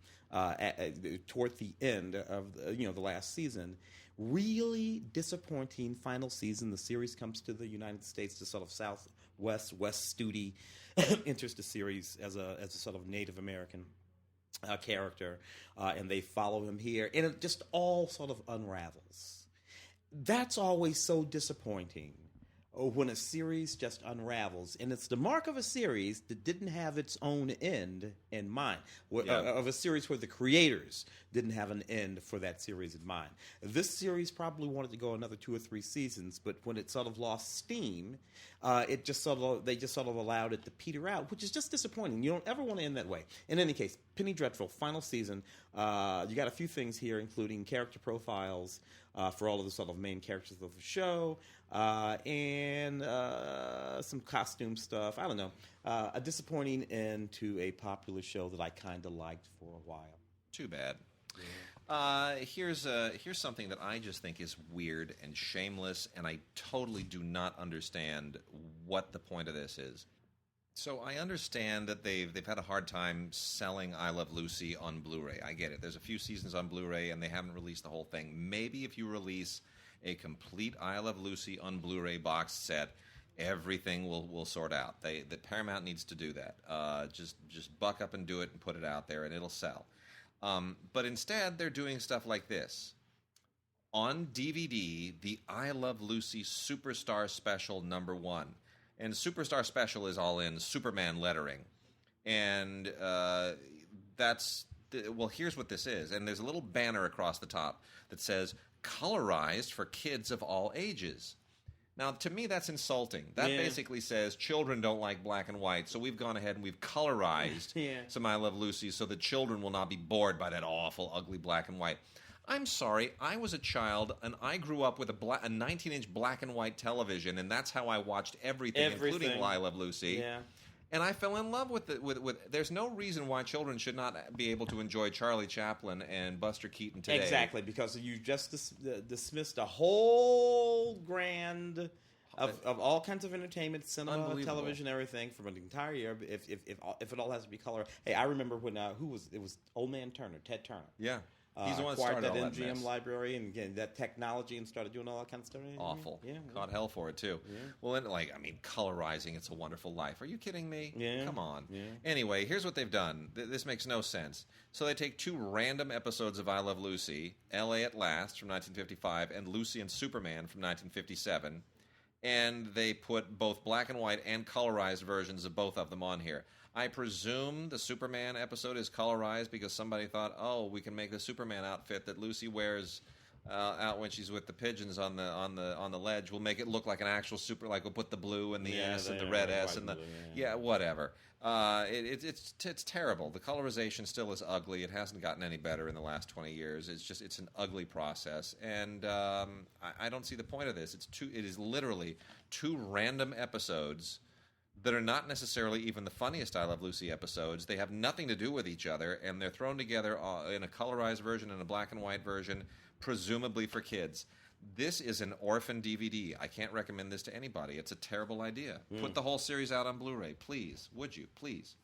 toward the end of the last season. Really disappointing final season. The series comes to the United States, to sort of West Studi enters the series as a sort of Native American character, and they follow him here, and it just all sort of unravels. That's always so disappointing. When a series just unravels, and it's the mark of a series that didn't have its own end in mind, of a series where the creators didn't have an end for that series in mind. This series probably wanted to go another 2 or 3 seasons, but when it sort of lost steam, they just sort of allowed it to peter out, which is just disappointing. You don't ever want to end that way. In any case, Penny Dreadful, final season. You got a few things here, including character profiles for all of the sort of main characters of the show, and some costume stuff. I don't know. A disappointing end to a popular show that I kind of liked for a while. Too bad. Here's something that I just think is weird and shameless, and I totally do not understand what the point of this is. So I understand that they've had a hard time selling I Love Lucy on Blu-ray. I get it. There's a few seasons on Blu-ray, and they haven't released the whole thing. Maybe if you release a complete I Love Lucy on Blu-ray box set, everything will sort out. That Paramount needs to do that. Just buck up and do it and put it out there, and it'll sell. But instead, they're doing stuff like this. On DVD, the I Love Lucy Superstar Special #1. And Superstar Special is all in Superman lettering. And here's what this is. And there's a little banner across the top that says, colorized for kids of all ages. Now, to me, that's insulting. That basically says children don't like black and white, so we've gone ahead and we've colorized some I Love Lucy so the children will not be bored by that awful, ugly black and white. I'm sorry, I was a child, and I grew up with a 19-inch black and white television, and that's how I watched everything. Including I Love Lucy. Yeah. And I fell in love with it. There's no reason why children should not be able to enjoy Charlie Chaplin and Buster Keaton today. Exactly, because you just dismissed a whole grand of all kinds of entertainment, cinema, television, everything from an entire year. If it all has to be color. Hey, I remember when it was Old Man Turner, Ted Turner. Yeah. He's the one that started all that MGM library and again, that technology and started doing all that kind of stuff. Awful. Yeah. Caught hell for it, too. Yeah. Well, colorizing It's a Wonderful Life. Are you kidding me? Yeah. Come on. Yeah. Anyway, here's what they've done. This makes no sense. So they take 2 random episodes of I Love Lucy, L.A. at Last from 1955 and Lucy and Superman from 1957, and they put both black and white and colorized versions of both of them on here. I presume the Superman episode is colorized because somebody thought, we can make the Superman outfit that Lucy wears out when she's with the pigeons on the ledge. We'll make it look like an actual we'll put the blue and the S and the red S and the whatever. It's terrible. The colorization still is ugly. It hasn't gotten any better in the last 20 years. It's an ugly process, and I don't see the point of this. It is literally 2 random episodes that are not necessarily even the funniest I Love Lucy episodes. They have nothing to do with each other, and they're thrown together in a colorized version and a black and white version, presumably for kids. This is an orphan DVD. I can't recommend this to anybody. It's a terrible idea. Put the whole series out on Blu-ray, please. Would you? Please.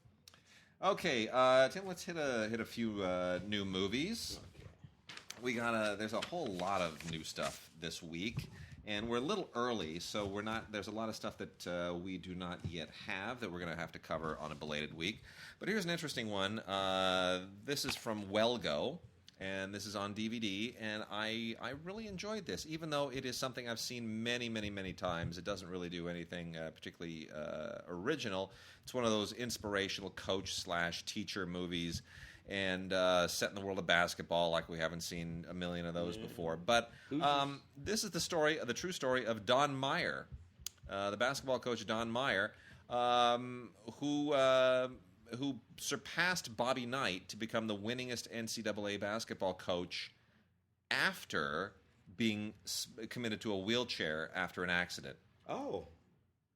Okay, Tim, let's hit a few new movies. There's a whole lot of new stuff this week. And we're a little early, so there's a lot of stuff that we do not yet have that we're going to have to cover on a belated week. But here's an interesting one. This is from Wellgo, and this is on DVD, and I really enjoyed this. Even though it is something I've seen many, many, many times, it doesn't really do anything particularly original. It's one of those inspirational coach/teacher movies, and set in the world of basketball like we haven't seen a million of those before. But this is the true story of Don Meyer, the basketball coach Don Meyer, who who surpassed Bobby Knight to become the winningest NCAA basketball coach after being committed to a wheelchair after an accident. Oh.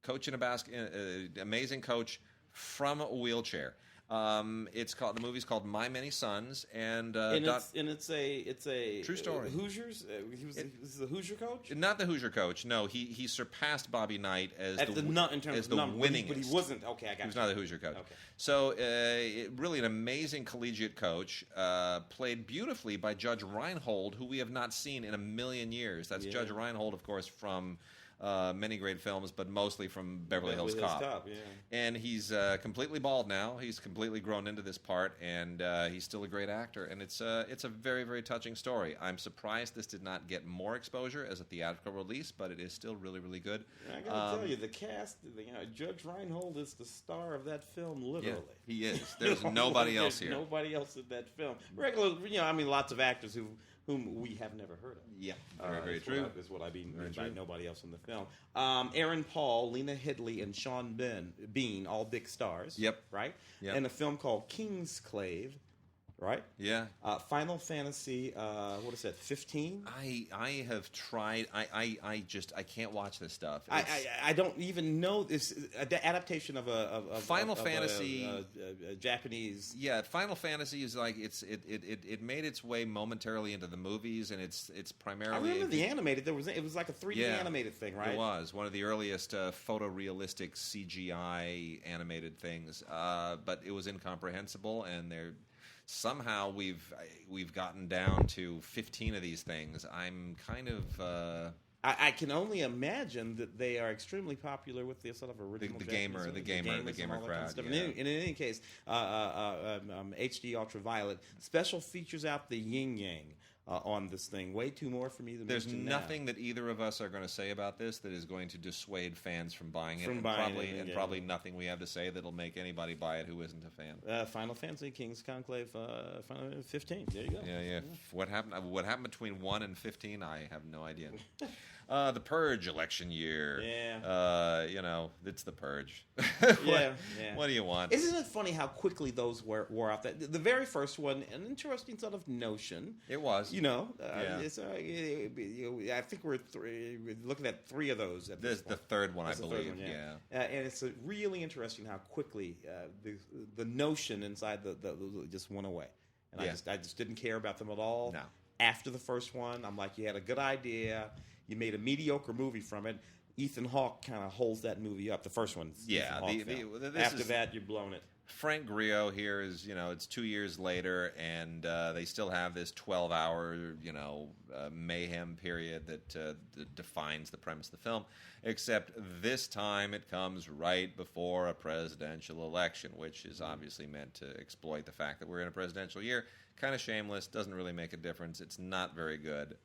Coach in a amazing coach from a wheelchair. The movie's called My Many Sons, and it's a true story. Hoosiers. He was the Hoosier coach. Not the Hoosier coach. No, he surpassed Bobby Knight as in terms of numbers, winningest. But he wasn't. Okay, I got. He was not the Hoosier coach. Okay. So really an amazing collegiate coach, played beautifully by Judge Reinhold, who we have not seen in a million years. That's Judge Reinhold, of course, from many great films, but mostly from Beverly Hills Cop. And he's completely bald now. He's completely grown into this part, and he's still a great actor. And it's a very, very touching story. I'm surprised this did not get more exposure as a theatrical release, but it is still really, really good. I gotta tell you, the cast, Judge Reinhold is the star of that film, literally. Yeah, he is. There's nobody else here. Nobody else in that film. Lots of actors whom we have never heard of. Yeah, very true. Is what I mean by nobody else in the film. Aaron Paul, Lena Headey, and Sean Bean, all big stars. Yep. Right? Yep. And a film called Kingsclave. Right? Yeah. Final Fantasy, 15? I have tried. I can't watch this stuff. I don't even know this adaptation of Final Fantasy, a Japanese. Yeah, Final Fantasy is like it made its way momentarily into the movies, and it's primarily. I remember the animated. It was like a 3D animated thing, right? It was one of the earliest photorealistic CGI animated things, but it was incomprehensible, and somehow we've gotten down to 15 of these things. I'm kind of. I can only imagine that they are extremely popular with the sort of original the gamer crowd. Kind of yeah. In any case, HD Ultraviolet special features out the yin yang. On this thing, way too more for me than there's nothing that either of us are going to say about this that is going to dissuade fans from buying it, probably nothing we have to say that'll make anybody buy it who isn't a fan. Final Fantasy King's Conclave, Final 15. There you go. Yeah. What happened between 1 and 15? I have no idea. The Purge election year. Yeah. It's the Purge. What do you want? Isn't it funny how quickly those wore off? The very first one, an interesting sort of notion. It was. It's, I think we're looking at 3 of those. At this the third one, I believe. And it's really interesting how quickly the notion inside the just went away. And I just didn't care about them at all. No. After the first one, I'm like, you had a good idea. You made a mediocre movie from it. Ethan Hawke kind of holds that movie up. The first one. Yeah. After that, you've blown it. Frank Grillo here is, it's 2 years later, and they still have this 12-hour, mayhem period that defines the premise of the film, except this time it comes right before a presidential election, which is obviously meant to exploit the fact that we're in a presidential year. Kind of shameless, doesn't really make a difference. It's not very good.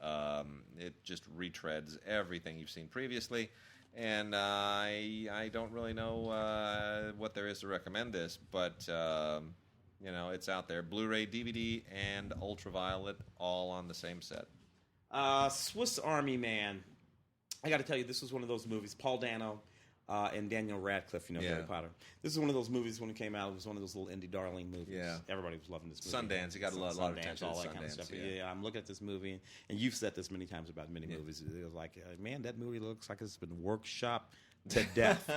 It just retreads everything you've seen previously. And I don't really know what there is to recommend this, but it's out there. Blu-ray, DVD, and Ultraviolet, all on the same set. Swiss Army Man. I got to tell you, this was one of those movies. Paul Dano and Daniel Radcliffe, Harry Potter. This is one of those movies when it came out. It was one of those little indie darling movies. Yeah. Everybody was loving this movie. Sundance. You got a lot of attention. All that Sundance, kind of stuff. Yeah, I'm looking at this movie, and you've said this many times about many movies. It was like, man, that movie looks like it's been workshopped to death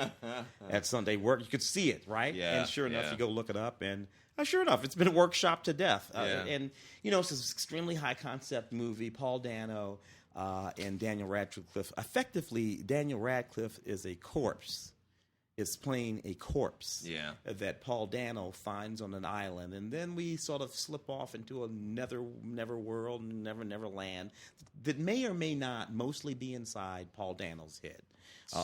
at Sunday work. You could see it, right? Yeah. And sure enough, you go look it up, and sure enough, it's been workshopped to death. And it's this extremely high concept movie. Paul Dano and Daniel Radcliffe. Effectively, Daniel Radcliffe is a corpse. Is playing a corpse that Paul Dano finds on an island, and then we sort of slip off into another never world, never land that may or may not mostly be inside Paul Dano's head.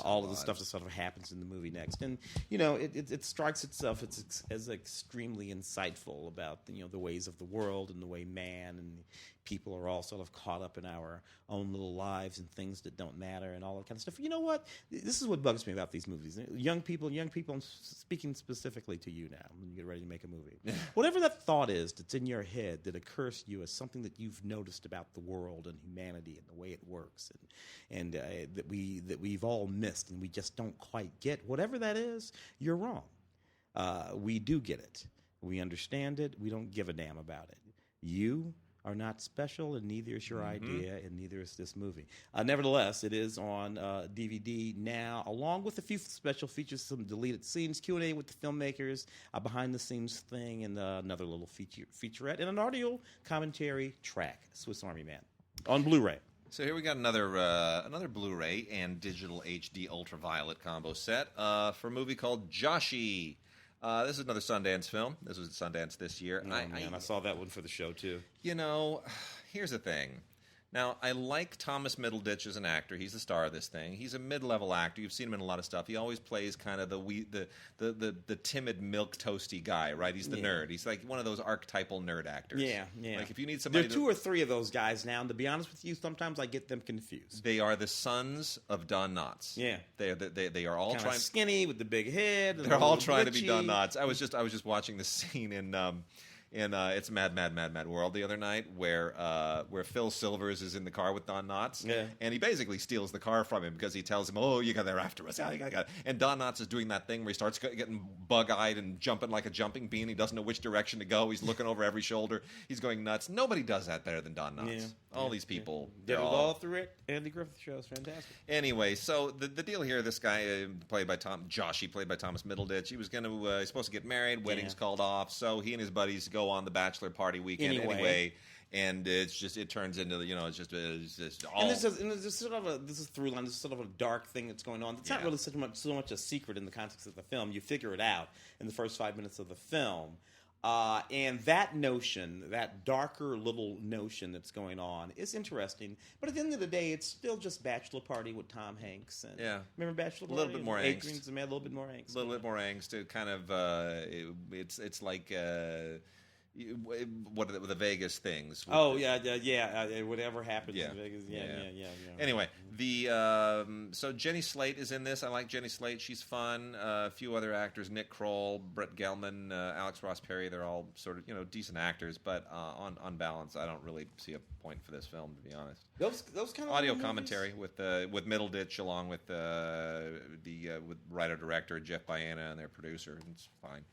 All of the stuff that sort of happens in the movie next, and it strikes itself as extremely insightful about the ways of the world and the way man and people are all sort of caught up in our own little lives and things that don't matter and all that kind of stuff. You know what? This is what bugs me about these movies. Young people, I'm speaking specifically to you now when you get ready to make a movie. Whatever that thought is that's in your head that occurs to you as something that you've noticed about the world and humanity and the way it works and that we've all missed and we just don't quite get, whatever that is, you're wrong. We do get it. We understand it. We don't give a damn about it. You are not special, and neither is your idea, and neither is this movie. Nevertheless, it is on DVD now, along with a few special features, some deleted scenes, Q&A with the filmmakers, a behind-the-scenes thing, and another little featurette, and an audio commentary track, Swiss Army Man, on Blu-ray. So here we got another Blu-ray and digital HD ultraviolet combo set for a movie called Joshi. This is another Sundance film. This was at Sundance this year. Oh, man, I saw that one for the show, too. You know, here's the thing. Now, I like Thomas Middleditch as an actor. He's the star of this thing. He's a mid-level actor. You've seen him in a lot of stuff. He always plays kind of the timid, milk-toasty guy, right? He's the nerd. He's like one of those archetypal nerd actors. Yeah. Like if you need somebody, there are two or three of those guys now, and to be honest with you, sometimes I get them confused. They are the sons of Don Knotts. Yeah, they are all trying skinny with the big head. They're all trying to be Don Knotts. I was just watching the scene in It's Mad, Mad, Mad, Mad World the other night where Phil Silvers is in the car with Don Knotts, and he basically steals the car from him because he tells him, "Oh, you got there after us." And Don Knotts is doing that thing where he starts getting bug-eyed and jumping like a jumping bean. He doesn't know which direction to go. He's looking over every shoulder. He's going nuts. Nobody does that better than Don Knotts. All these people did it all through it. Andy Griffith Show is fantastic. Anyway, so the deal here, this guy played by Joshi, played by Thomas Middleditch. He was he's supposed to get married. Wedding's called off, so he and his buddies go on the bachelor party weekend anyway. And it turns into it's just all. And this is sort of a through line. This is sort of a dark thing that's going on. It's not really so much a secret in the context of the film. You figure it out in the first 5 minutes of the film. And that notion, that darker little notion that's going on is interesting. But at the end of the day, it's still just Bachelor Party with Tom Hanks. And remember Bachelor Party? A little bit more angst. A little bit more angst. A little bit more angst. It kind of, it's like... what are the Vegas things? Whatever happens in Vegas. Yeah. Anyway, so Jenny Slate is in this. I like Jenny Slate. She's fun. A few other actors: Nick Kroll, Brett Gelman, Alex Ross Perry. They're all sort of decent actors, but on balance, I don't really see a point for this film, to be honest. Those kind of audio commentary with Middleditch along with with writer director Jeff Baiana and their producer. It's fine.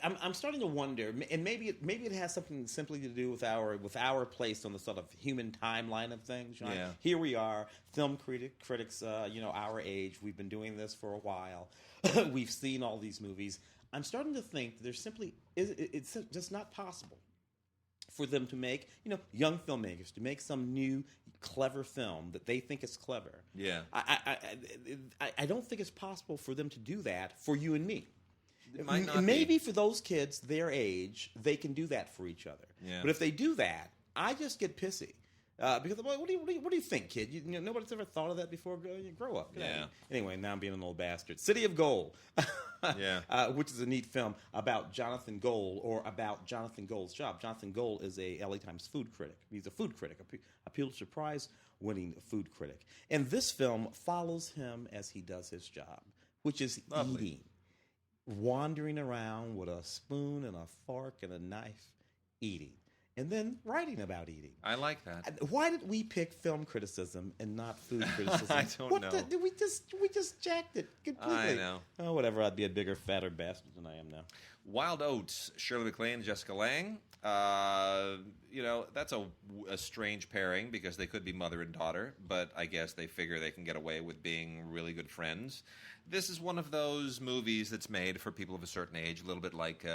I'm starting to wonder, and maybe it has something simply to do with our place on the sort of human timeline of things. John. Yeah. Here we are, film critics, our age. We've been doing this for a while. We've seen all these movies. I'm starting to think there's it's just not possible for them to make, young filmmakers to make some new clever film that they think is clever. Yeah. I don't think it's possible for them to do that for you and me. It might not Maybe for those kids their age, they can do that for each other. Yeah. But if they do that, I just get pissy. Because what do you think, kid? Nobody's ever thought of that before. Grow up. Yeah. Anyway, now I'm being an old bastard. City of Gold. Which is a neat film about Jonathan Gold, or about Jonathan Gold's job. Jonathan Gold is a LA Times food critic. He's a food critic, a Pulitzer Prize-winning food critic. And this film follows him as he does his job, which is eating, wandering around with a spoon and a fork and a knife, eating. And then writing about eating. I like that. Why did we pick film criticism and not food criticism? I don't know. We just jacked it completely. I know. Oh, whatever. I'd be a bigger, fatter bastard than I am now. Wild Oats, Shirley MacLaine, Jessica Lange. That's a strange pairing because they could be mother and daughter, but I guess they figure they can get away with being really good friends. This is one of those movies that's made for people of a certain age, a little bit like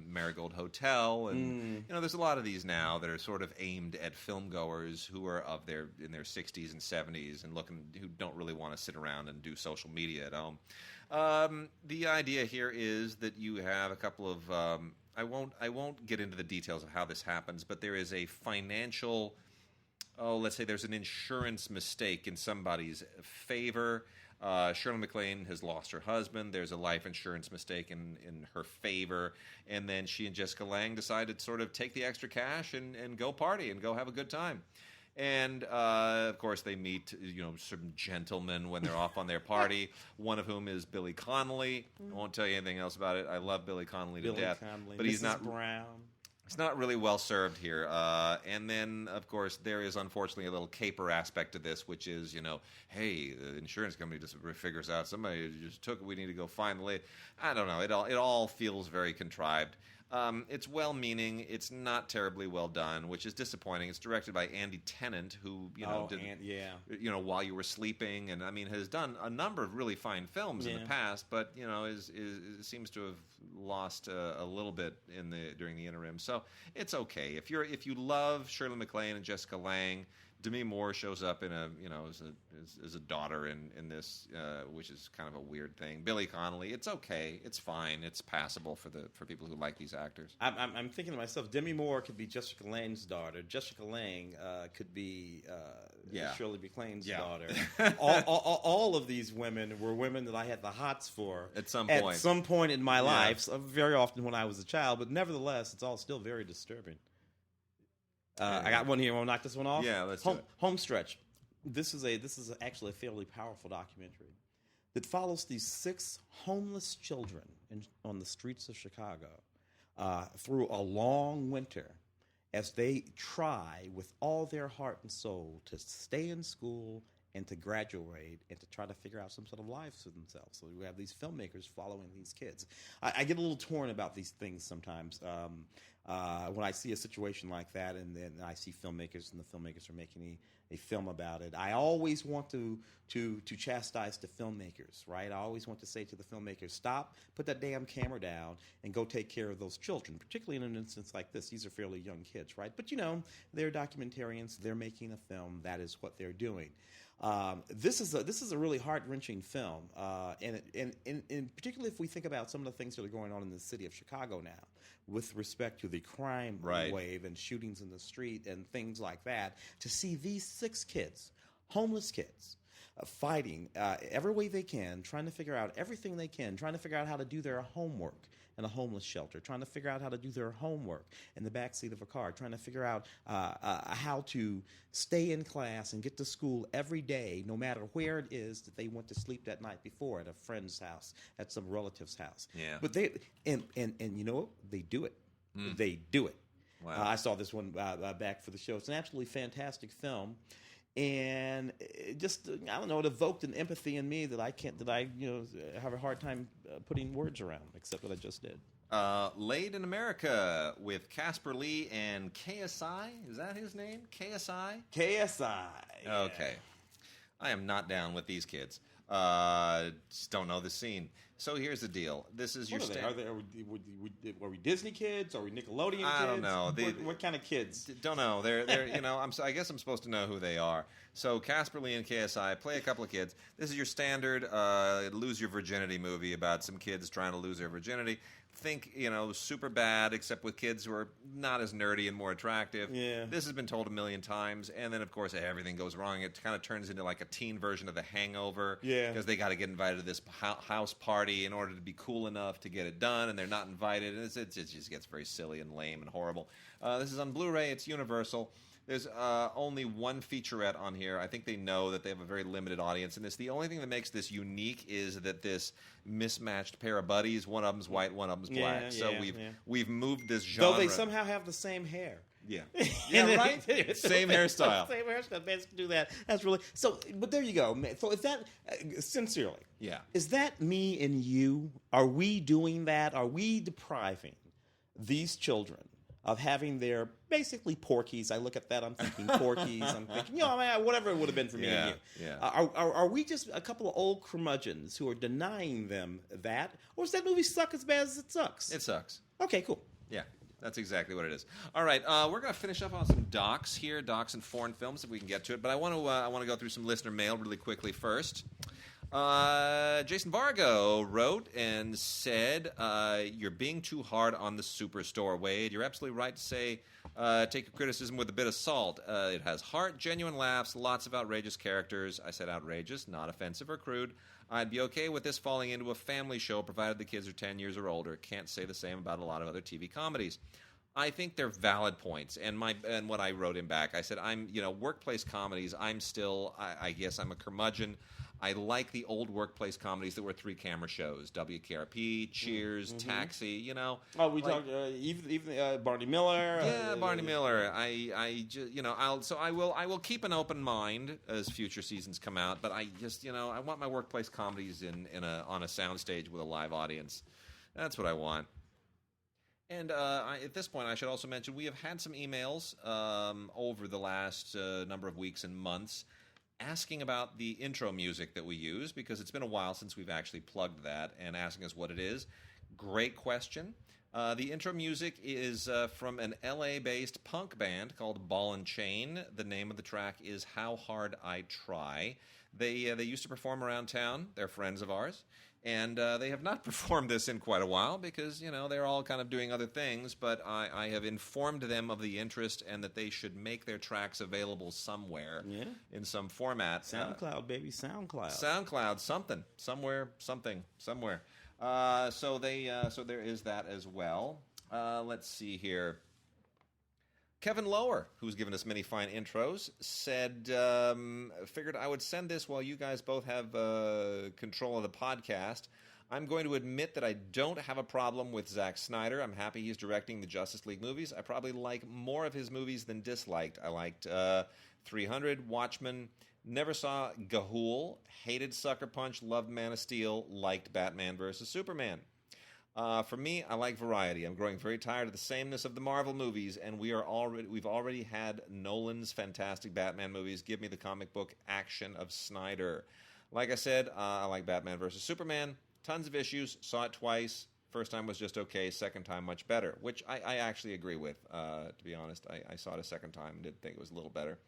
Marigold Hotel, and there's a lot of these now that are sort of aimed at filmgoers who are in their 60s and 70s and who don't really want to sit around and do social media at home. The idea here is that you have a couple of I won't get into the details of how this happens, but there is a financial, let's say there's an insurance mistake in somebody's favor. Shirley MacLaine has lost her husband. There's a life insurance mistake in her favor. And then she and Jessica Lange decided to sort of take the extra cash and go party and go have a good time. And, of course, they meet, some gentlemen when they're off on their party, one of whom is Billy Connolly. I won't tell you anything else about it. I love Billy Connolly to death. Connolly. But Mrs. he's not Brown. It's not really well served here. And then, of course, there is unfortunately a little caper aspect to this, which is, hey, the insurance company just figures out somebody just took it. We need to go find the lady. I don't know. It all feels very contrived. It's well-meaning. It's not terribly well done, which is disappointing. It's directed by Andy Tennant, who did While You Were Sleeping, and has done a number of really fine films in the past, but seems to have lost a little bit during the interim. So it's okay if you love Shirley MacLaine and Jessica Lange. Demi Moore shows up in as a daughter in this, which is kind of a weird thing. Billy Connolly, it's okay, it's fine, it's passable for people who like these actors. I'm thinking to myself, Demi Moore could be Jessica Lange's daughter. Jessica Lange could be Shirley MacLaine's daughter. all of these women were women that I had the hots for at some point in my life. So very often when I was a child, but nevertheless, it's all still very disturbing. I got one here. Want to knock this one off? Yeah, let's do it. Homestretch. This is actually a fairly powerful documentary that follows these 6 homeless children on the streets of Chicago through a long winter as they try with all their heart and soul to stay in school and to graduate and to try to figure out some sort of lives for themselves. So we have these filmmakers following these kids. I get a little torn about these things sometimes. When I see a situation like that, and then I see filmmakers, and the filmmakers are making a film about it, I always want to chastise the filmmakers, right? I always want to say to the filmmakers, stop, put that damn camera down, and go take care of those children, particularly in an instance like this. These are fairly young kids, right? But, they're documentarians. They're making a film. That is what they're doing. This is a really heart-wrenching film, and particularly if we think about some of the things that are going on in the city of Chicago now with respect to the crime wave and shootings in the street and things like that, to see these 6 kids, homeless kids, fighting every way they can, trying to figure out everything they can, trying to figure out how to do their homework in a homeless shelter, trying to figure out how to do their homework in the backseat of a car, trying to figure out how to stay in class and get to school every day, no matter where it is that they went to sleep that night before, at a friend's house, at some relative's house. Yeah. But they and you know what? They do it. They do it. Wow. I saw this one back for the show. It's an absolutely fantastic film. And it just, I don't know, it evoked an empathy in me that I have a hard time putting words around, except what I just did. Laid in America with Casper Lee and KSI. Is that his name? KSI? KSI. Yeah. Okay. I am not down with these kids. Just don't know the scene. So here's the deal. This is your. Are we Disney kids? Are we Nickelodeon kids? I don't know. What kind of kids? Don't know. They're I guess I'm supposed to know who they are. So Casper Lee and KSI play a couple of kids. This is your standard lose your virginity movie about some kids trying to lose their virginity. Think, super bad, except with kids who are not as nerdy and more attractive. Yeah. This has been told a million times, and then, of course, everything goes wrong. It kind of turns into like a teen version of The Hangover. Yeah. Because they got to get invited to this house party in order to be cool enough to get it done, and they're not invited. And it just gets very silly and lame and horrible. This is on Blu-ray. It's Universal. There's only one featurette on here. I think they know that they have a very limited audience in this. The only thing that makes this unique is that this mismatched pair of buddies, one of them's white, one of them's black. So we've moved this genre. Though they somehow have the same hair. Yeah. Yeah, right? Same hairstyle. Same hairstyle. Man, do that. That's really... So, but there you go. So is that... sincerely. Yeah. Is that me and you? Are we doing that? Are we depriving these children of having their basically Porkies? I look at that, I'm thinking Porkies. I'm thinking, whatever it would have been for me and you. Yeah. Are we just a couple of old curmudgeons who are denying them that? Or does that movie suck as bad as it sucks? It sucks. Okay, cool. Yeah. That's exactly what it is. All right, we're going to finish up on some docs here, docs and foreign films, if we can get to it. But I want to go through some listener mail really quickly first. Jason Vargo wrote and said, you're being too hard on the Superstore, Wade. You're absolutely right to say take your criticism with a bit of salt. It has heart, genuine laughs, lots of outrageous characters. I said outrageous, not offensive or crude. I'd be okay with this falling into a family show provided the kids are 10 years or older. Can't say the same about a lot of other TV comedies. I think they're valid points, and what I wrote him back, I said, workplace comedies, I'm still, I guess I'm a curmudgeon. I like the old workplace comedies that were 3-camera shows. WKRP, Cheers, Taxi, you know. Oh, we talked even Barney Miller. Yeah, Barney Miller. I just, you know, I will keep an open mind as future seasons come out, but I just, you know, I want my workplace comedies on a soundstage with a live audience. That's what I want. And at this point, I should also mention we have had some emails over the last number of weeks and months asking about the intro music that we use, because it's been a while since we've actually plugged that, and asking us what it is. Great question. The intro music is from an LA-based punk band called Ball and Chain. The name of the track is How Hard I Try. They used to perform around town. They're friends of ours. And they have not performed this in quite a while because, you know, they're all kind of doing other things. But I have informed them of the interest and that they should make their tracks available somewhere in some format. SoundCloud, baby, SoundCloud. SoundCloud, something, somewhere. So there is that as well. Let's see here. Kevin Lower, who's given us many fine intros, said, figured I would send this while you guys both have control of the podcast. I'm going to admit that I don't have a problem with Zack Snyder. I'm happy he's directing the Justice League movies. I probably like more of his movies than disliked. I liked 300, Watchmen, never saw Ga'Hoole, hated Sucker Punch, loved Man of Steel, liked Batman vs. Superman. For me, I like variety. I'm growing very tired of the sameness of the Marvel movies, and we've already had Nolan's fantastic Batman movies. Give me the comic book action of Snyder. Like I said, I like Batman vs. Superman. Tons of issues. Saw it twice. First time was just okay. Second time, much better, which I actually agree with, to be honest. I saw it a second time and did think it was a little better.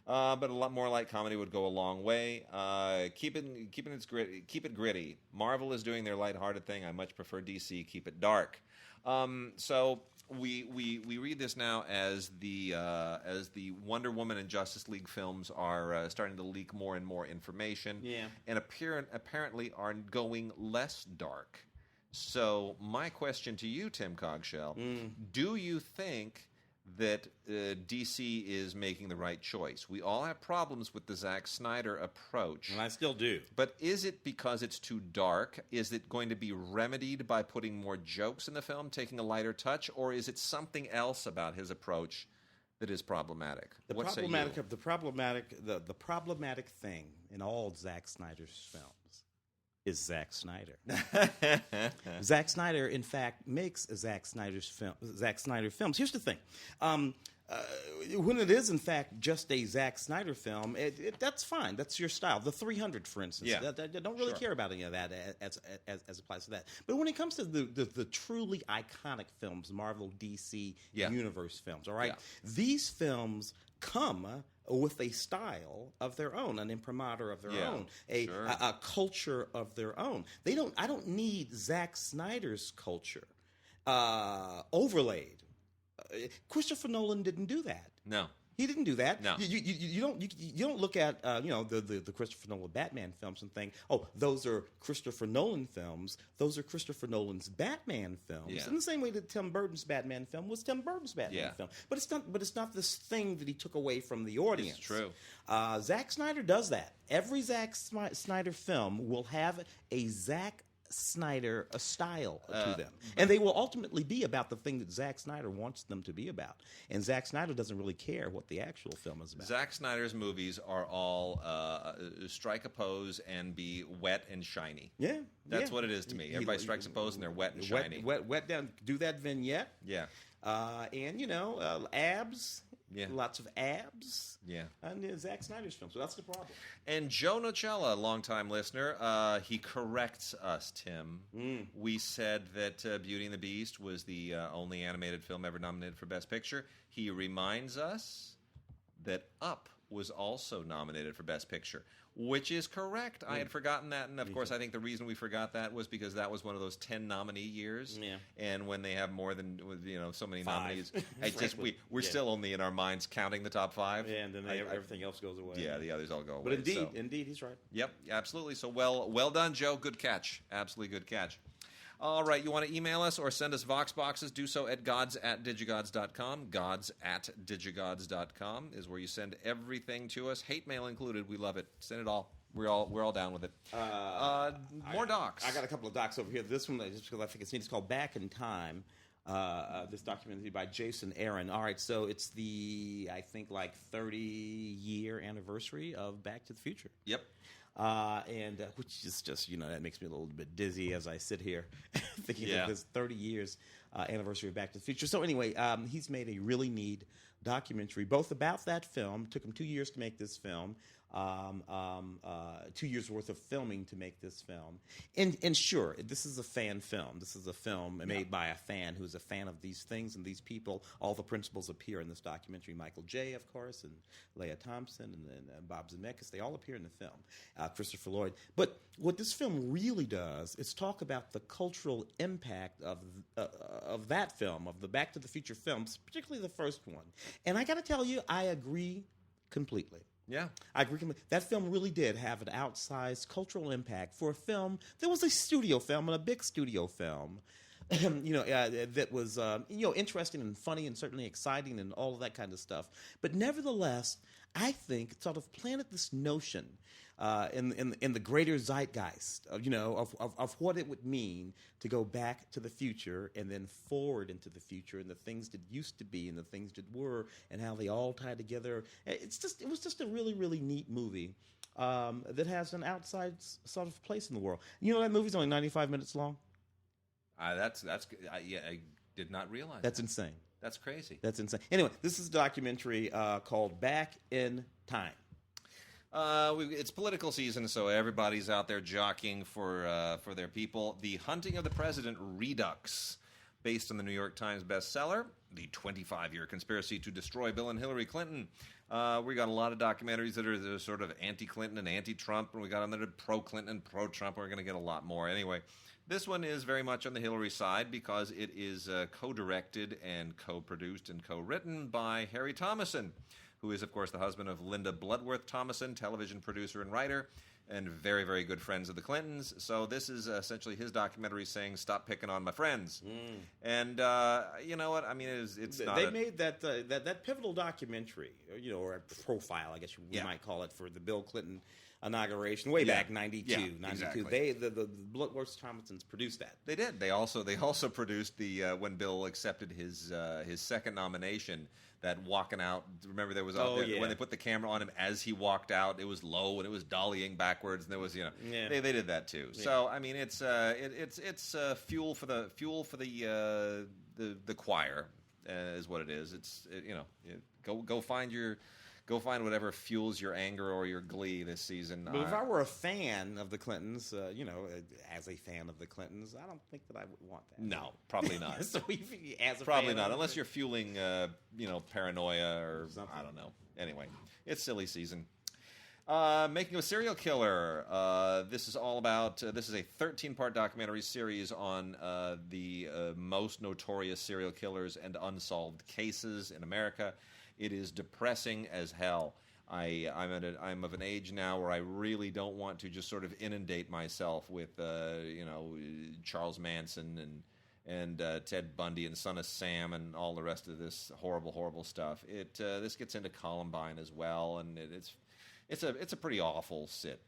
But a lot more light comedy would go a long way. Keep it gritty. Marvel is doing their lighthearted thing. I much prefer DC. Keep it dark. So we read this now as the Wonder Woman and Justice League films are starting to leak more and more information. Yeah. And apparently are going less dark. So my question to you, Tim Cogshell, do you think that DC is making the right choice? We all have problems with the Zack Snyder approach. And I still do. But is it because it's too dark? Is it going to be remedied by putting more jokes in the film, taking a lighter touch? Or is it something else about his approach that is problematic? The problematic thing in all Zack Snyder's films is Zack Snyder. Zack Snyder, in fact, makes Zack Snyder films. Here's the thing. When it is, in fact, just a Zack Snyder film, that's fine. That's your style. The 300, for instance. Yeah. I don't really care about any of that as applies to that. But when it comes to the truly iconic films, Marvel, DC, Universe films, all right? Yeah. These films come with a style of their own, an imprimatur of their own, a culture of their own. I don't need Zack Snyder's culture overlaid. Christopher Nolan didn't do that. No. He didn't do that. No. You don't look at the Christopher Nolan Batman films and think, oh, those are Christopher Nolan films. Those are Christopher Nolan's Batman films. Yeah. In the same way that Tim Burton's Batman film was Tim Burton's Batman film. But it's not this thing that he took away from the audience. It's true. Zack Snyder does that. Every Zack Snyder film will have a Zack Snyder a style to them, and they will ultimately be about the thing that Zack Snyder wants them to be about. And Zack Snyder doesn't really care what the actual film is about. Zack Snyder's movies are all strike a pose and be wet and shiny. Yeah, that's what it is to me. Everybody strikes a pose and they're wet and shiny. Wet down. Do that vignette. Yeah. And abs. Yeah. Lots of abs. Yeah. And Zack Snyder's film. So that's the problem. And Joe Nocella, longtime listener, he corrects us, Tim. We said that Beauty and the Beast was the only animated film ever nominated for Best Picture. He reminds us that Up was also nominated for Best Picture, which is correct. I had forgotten that, and of course I think the reason we forgot that was because that was one of those 10 nominee years. Yeah. And when they have more than so many 5. nominees, we're still only in our minds counting the top 5. Yeah, and then everything else goes away. Yeah, the others all go away. But indeed, he's right. Yep, absolutely. So well done, Joe. Good catch. Absolutely good catch. All right, you want to email us or send us Vox boxes, do so at gods@digigods.com. Gods@digigods.com is where you send everything to us. Hate mail included. We love it. Send it all. we're all down with it. More docs. I got a couple of docs over here. This one, just because I think it's neat, it's called Back in Time. This documentary by Jason Aaron. All right, so it's the, I think, 30-year anniversary of Back to the Future. Yep. And which is just, that makes me a little bit dizzy as I sit here thinking of this 30 years anniversary of Back to the Future. So anyway, he's made a really neat documentary, both about that film. Took him 2 years to make this film. 2 years worth of filming to make this film. And sure, this is a fan film. This is a film made by a fan who's a fan of these things and these people. All the principals appear in this documentary. Michael J., of course, and Leah Thompson, and Bob Zemeckis. They all appear in the film. Christopher Lloyd. But what this film really does is talk about the cultural impact of that film, of the Back to the Future films, particularly the first one. And I got to tell you, I agree completely. Yeah. I agree. That film really did have an outsized cultural impact for a film that was a studio film and a big studio film. That was interesting and funny and certainly exciting and all of that kind of stuff. But nevertheless, I think it sort of planted this notion in the greater zeitgeist of what it would mean to go back to the future and then forward into the future and the things that used to be and the things that were and how they all tie together. It was just a really, really neat movie that has an outside sort of place in the world. That movie's only 95 minutes long. I did not realize that's insane. That's crazy. That's insane. Anyway, this is a documentary called Back in Time. It's political season, so everybody's out there jockeying for their people. The Hunting of the President Redux, based on the New York Times bestseller, The 25-Year Conspiracy to Destroy Bill and Hillary Clinton. We got a lot of documentaries that are sort of anti-Clinton and anti-Trump, and we got them that are pro-Clinton and pro-Trump. We're going to get a lot more. Anyway, this one is very much on the Hillary side because it is co-directed and co-produced and co-written by Harry Thomason, who is, of course, the husband of Linda Bloodworth Thomason, television producer and writer, and very, very good friends of the Clintons. So this is essentially his documentary saying, "Stop picking on my friends." And you know what? I mean, it's not. They made that pivotal documentary, or a profile, I guess you might call it, for the Bill Clinton inauguration way back 92. Exactly. The Bloodworth Thomasons produced that. They did. They also produced the when Bill accepted his second nomination. That walking out, remember there was when they put the camera on him as he walked out, it was low and it was dollying backwards, and there was they did that too. Yeah. So I mean, it's fuel for the choir is what it is. Go find whatever fuels your anger or your glee this season. But if I were a fan of the Clintons, as a fan of the Clintons, I don't think that I would want that. No, probably not. So as a probably fan not, unless you're fueling, paranoia or something. I don't know. Anyway, it's silly season. Making a Serial Killer. This is all about. This is a 13-part documentary series on the most notorious serial killers and unsolved cases in America. It is depressing as hell. I'm of an age now where I really don't want to just sort of inundate myself with Charles Manson and Ted Bundy and Son of Sam and all the rest of this horrible stuff. This gets into Columbine as well, and it's a pretty awful sit.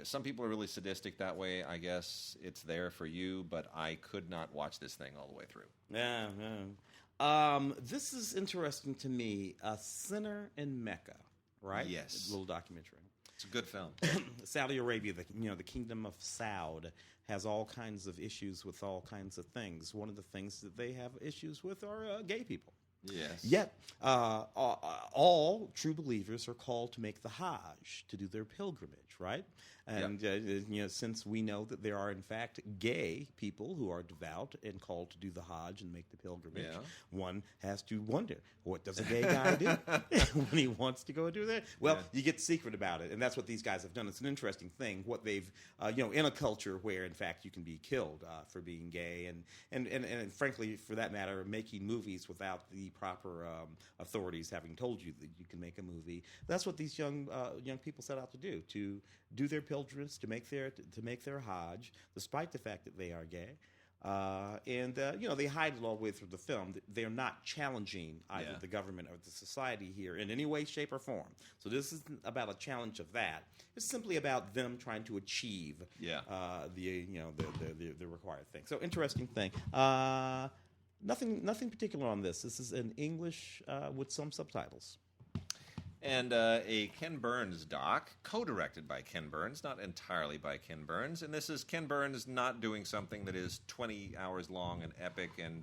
Some people are really sadistic that way. I guess it's there for you, but I could not watch this thing all the way through. Yeah. This is interesting to me. A Sinner in Mecca, right? Yes. A little documentary. It's a good film. Saudi Arabia, the Kingdom of Saud, has all kinds of issues with all kinds of things. One of the things that they have issues with are gay people. Yes. Yet, all true believers are called to make the Hajj, to do their pilgrimage, right? And since we know that there are in fact gay people who are devout and called to do the Hajj and make the pilgrimage, one has to wonder, what does a gay guy do when he wants to go do that? Well, you get secret about it, and that's what these guys have done. It's an interesting thing. What they've, in a culture where in fact you can be killed for being gay, and frankly, for that matter, making movies without the proper authorities having told you that you can make a movie. That's what these young people set out to do their pilgrimage, to make their Hajj, despite the fact that they are gay. They hide it all the way through the film. They're not challenging either the government or the society here in any way, shape, or form. So this isn't about a challenge of that. It's simply about them trying to achieve the required thing. So interesting thing. Nothing particular on this. This is in English with some subtitles. And a Ken Burns doc, co-directed by Ken Burns, not entirely by Ken Burns. And this is Ken Burns not doing something that is 20 hours long and epic and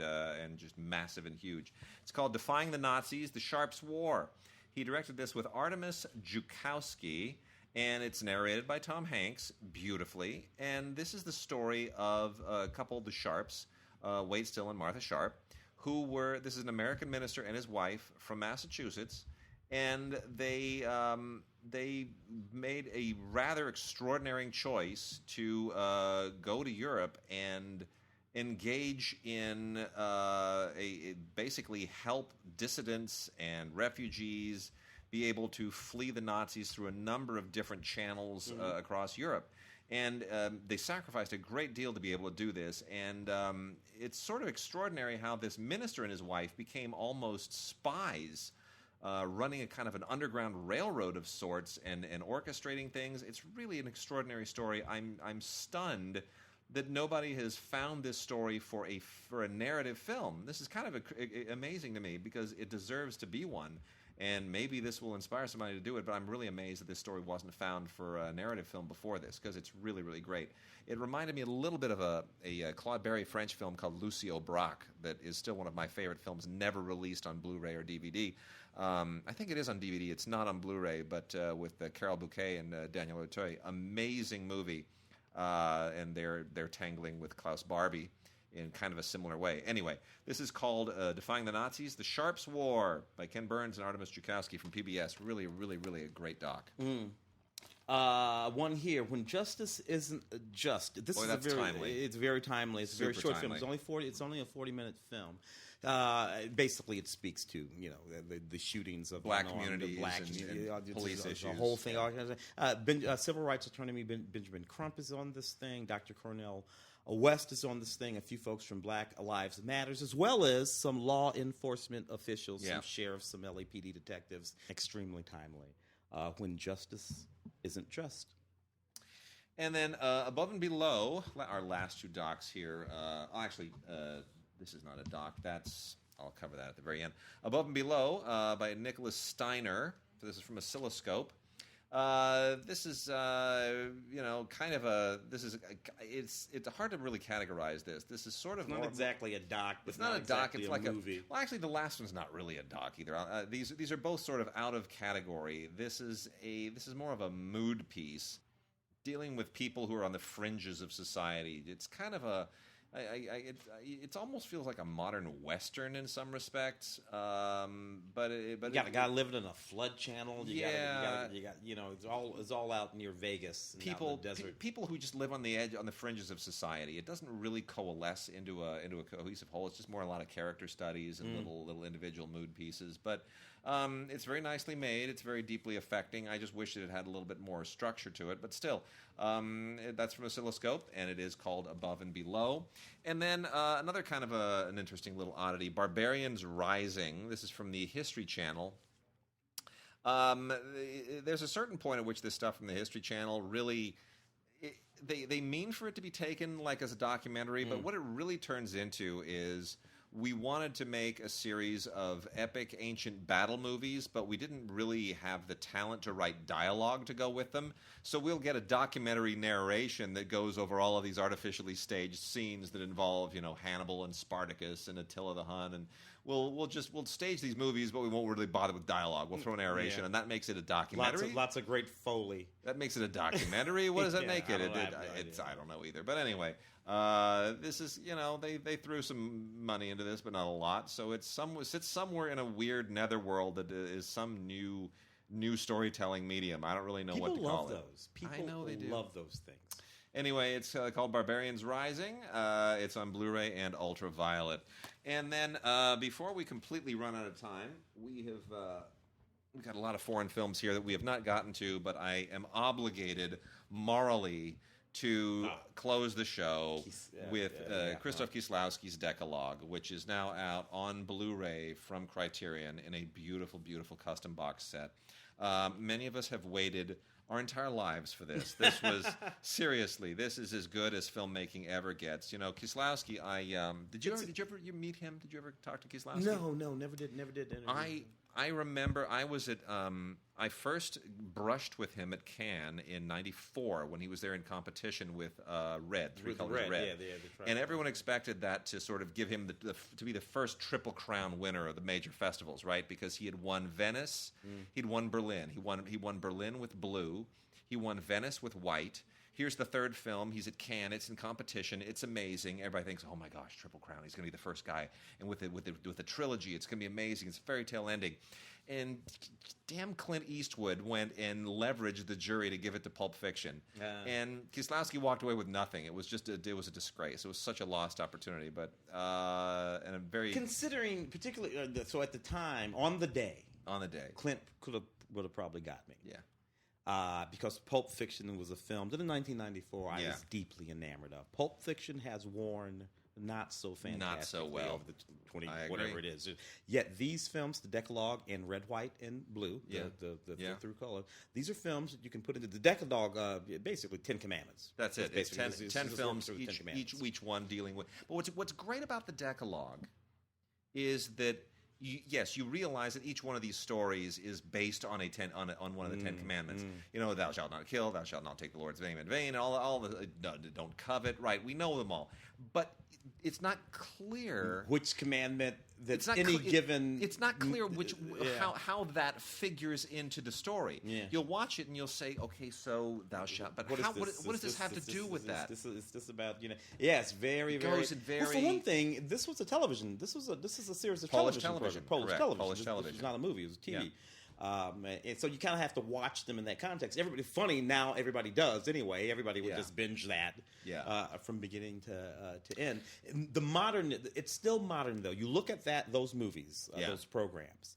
just massive and huge. It's called Defying the Nazis, The Sharps' War. He directed this with Artemis Joukowsky, and it's narrated by Tom Hanks beautifully. And this is the story of a couple, the Sharps, Wade Still and Martha Sharp, this is an American minister and his wife from Massachusetts. And they made a rather extraordinary choice to go to Europe and engage in basically help dissidents and refugees be able to flee the Nazis through a number of different channels across Europe. And they sacrificed a great deal to be able to do this. And it's sort of extraordinary how this minister and his wife became almost spies, running a kind of an underground railroad of sorts and orchestrating things. It's really an extraordinary story. I'm stunned that nobody has found this story for a narrative film. This is kind of amazing to me because it deserves to be one. And maybe this will inspire somebody to do it, but I'm really amazed that this story wasn't found for a narrative film before this, because it's really, really great. It reminded me a little bit of a Claude Berry French film called Lucy Aubrac that is still one of my favorite films, never released on Blu-ray or DVD. I think it is on DVD. It's not on Blu-ray, but with Carole Bouquet and Daniel Auteuil. Amazing movie. And they're tangling with Klaus Barbie in kind of a similar way. Anyway, this is called Defying the Nazis, The Sharps' War by Ken Burns and Artemis Joukowsky from PBS. Really, really, really a great doc. One here, When Justice Isn't Just. This is timely. It's very timely. It's a very short film. It's only a 40-minute film. Basically, it speaks to the shootings of black communities, and police issues. The whole thing. Civil rights attorney Benjamin Crump is on this thing. Dr. Cornel West is on this thing. A few folks from Black Lives Matters, as well as some law enforcement officials, some sheriffs, some LAPD detectives. Extremely timely. When Justice Isn't Just. And then Above and Below, our last two docs here. This is not a doc. I'll cover that at the very end. Above and Below by Nicholas Steiner. So this is from Oscilloscope. This is it's hard to really categorize this. This is sort of not exactly a doc. It's not a doc. It's like a movie. Well, actually, the last one's not really a doc either. These are both sort of out of category. This is more of a mood piece dealing with people who are on the fringes of society. It's kind of it almost feels like a modern Western in some respects, but you got a guy living in a flood channel. You got it's all out near Vegas. People, out in the desert. People who just live on the edge, on the fringes of society. It doesn't really coalesce into a cohesive whole. It's just more a lot of character studies and little individual mood pieces. But it's very nicely made. It's very deeply affecting. I just wish that it had a little bit more structure to it. But still, that's from Oscilloscope, and it is called Above and Below. And then another kind of an interesting little oddity, Barbarians Rising. This is from the History Channel. There's a certain point at which this stuff from the History Channel really... They mean for it to be taken like as a documentary, but what it really turns into is... We wanted to make a series of epic ancient battle movies, but we didn't really have the talent to write dialogue to go with them. So we'll get a documentary narration that goes over all of these artificially staged scenes that involve, Hannibal and Spartacus and Attila the Hun, and we'll stage these movies, but we won't really bother with dialogue. We'll throw narration, and that makes it a documentary. Lots of great Foley. That makes it a documentary. What does that make it? I don't know either. But anyway. This is, they threw some money into this, but not a lot. So it sits somewhere in a weird netherworld that is some new storytelling medium. I don't really know what to call it. People I know they do. love those things. Anyway, it's called Barbarians Rising. It's on Blu-ray and Ultraviolet. And then before we completely run out of time, we've got a lot of foreign films here that we have not gotten to, but I am obligated morally to close the show with Krzysztof Kieslowski's Dekalog, which is now out on Blu-ray from Criterion in a beautiful, beautiful custom box set. Many of us have waited our entire lives for this. This was seriously. This is as good as filmmaking ever gets. You know, Kieslowski. Did you ever meet him? Did you ever talk to Kieslowski? No, never did. I remember I was at. I first brushed with him at Cannes in '94 when he was there in competition with Red, Three Colors Red. And everyone expected that to sort of give him to be the first Triple Crown winner of the major festivals, right? Because he had won Venice, he'd won Berlin, he won Berlin with blue, he won Venice with white. Here's the third film. He's at Cannes. It's in competition. It's amazing. Everybody thinks, "Oh my gosh, Triple Crown! He's going to be the first guy." And with the trilogy, it's going to be amazing. It's a fairy tale ending. And damn, Clint Eastwood went and leveraged the jury to give it to Pulp Fiction. And Kieslowski walked away with nothing. It was just it was a disgrace. It was such a lost opportunity. But and a very considering particularly so at the time on the day Clint would have probably got me. Yeah. Because Pulp Fiction was a film that in 1994 I was deeply enamored of. Pulp Fiction has worn not so fantastic, not so well, over the 20 whatever it is. Yet these films, the Decalogue in red, white, and blue, the through color, these are films that you can put into the Decalogue. Basically, 10 Commandments. That's it. It's 10 films, each one dealing with. But what's great about the Decalogue is that. You realize that each one of these stories is based on on one of the 10 Commandments. You know, thou shalt not kill, thou shalt not take the Lord's name in vain, and all the don't covet. Right, we know them all, but it's not clear which commandment that's given. It's not clear how that figures into the story. Yeah. You'll watch it and you'll say, okay, so thou shalt. But what does this have to do with that? This is about Yeah, it's very very. Well, for one thing, this was a television. This is a series of Polish television. Polish television. This was not a movie. It was a TV. Yeah. And so you kind of have to watch them in that context. Funny now, everybody does anyway. Everybody would just binge that from beginning to end. It's still modern though. You look at those movies, those programs,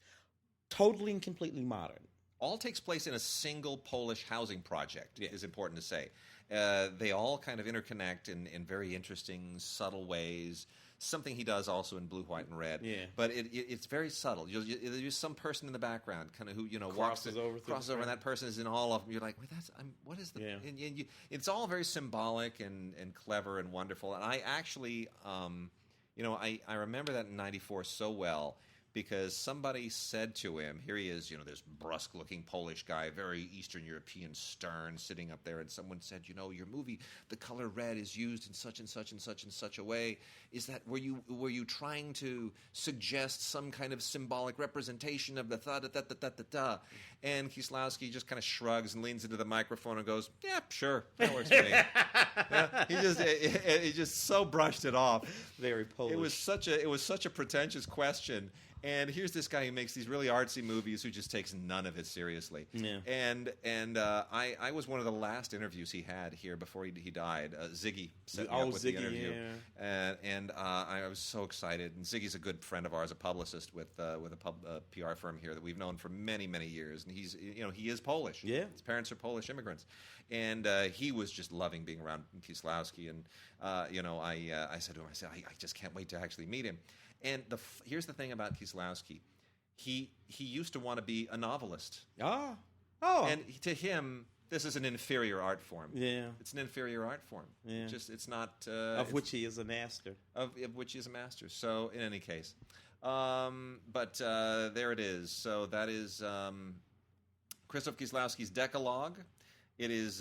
totally and completely modern. All takes place in a single Polish housing project, is important to say. They all kind of interconnect in very interesting, subtle ways. Something he does also in Blue, White, and Red. Yeah. But it's very subtle. There's some person in the background kind of who crosses over, and that person is in all of them. You're like, wait, what is the? Yeah. And it's all very symbolic and clever and wonderful. And I actually, I remember that in '94 so well. Because somebody said to him, here he is, this brusque-looking Polish guy, very Eastern European, stern, sitting up there, and someone said, your movie, the color red is used in such and such and such and such a way. Is that were you trying to suggest some kind of symbolic representation of the da-da-da-da-da-da? And Kieslowski just kind of shrugs and leans into the microphone and goes, yeah, sure, that works for me. He just so brushed it off. Very Polish. It was such a pretentious question. And here's this guy who makes these really artsy movies who just takes none of it seriously. Yeah. And I was one of the last interviews he had here before he died. Ziggy set me up with the interview. Yeah. And I was so excited. And Ziggy's a good friend of ours, a publicist with a PR firm here that we've known for many, many years. And he's he is Polish. Yeah. His parents are Polish immigrants. And he was just loving being around Kieslowski. And I said to him, I just can't wait to actually meet him. And here's the thing about Kieslowski. He used to want to be a novelist. Oh. And to him, this is an inferior art form. Yeah. It's an inferior art form. Yeah. It's not... of which he is a master. Of which he is a master. So, in any case. But there it is. So, that is Krzysztof Kieslowski's Dekalog. It is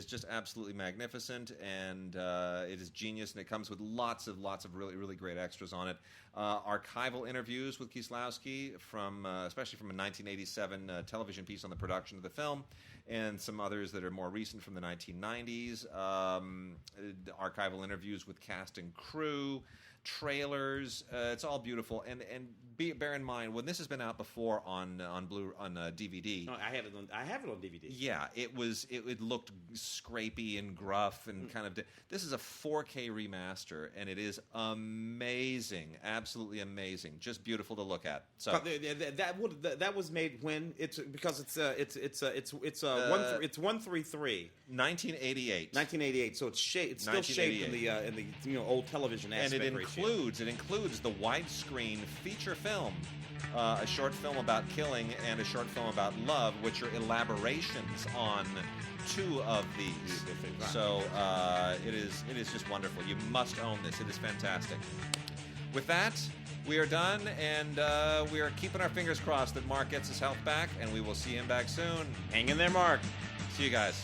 just absolutely magnificent, and it is genius, and it comes with lots of really, really great extras on it. Archival interviews with Kieslowski especially from a 1987 television piece on the production of the film, and some others that are more recent from the 1990s. Archival interviews with cast and crew. trailers. It's all beautiful, and bear in mind when this has been out before on DVD. No, I have it on DVD. Yeah, it looked scrapey and gruff and kind of. This is a 4K remaster, and it is amazing, absolutely amazing, just beautiful to look at. So that was made when it's 133. 1988. 1988. So it's still shaped in the old television aspect. And it includes the widescreen feature film, a short film about killing and a short film about love, which are elaborations on two of these. So it is just wonderful. You must own this. It is fantastic. With that, we are done, and we are keeping our fingers crossed that Mark gets his health back, and we will see him back soon. Hang in there, Mark. See you guys.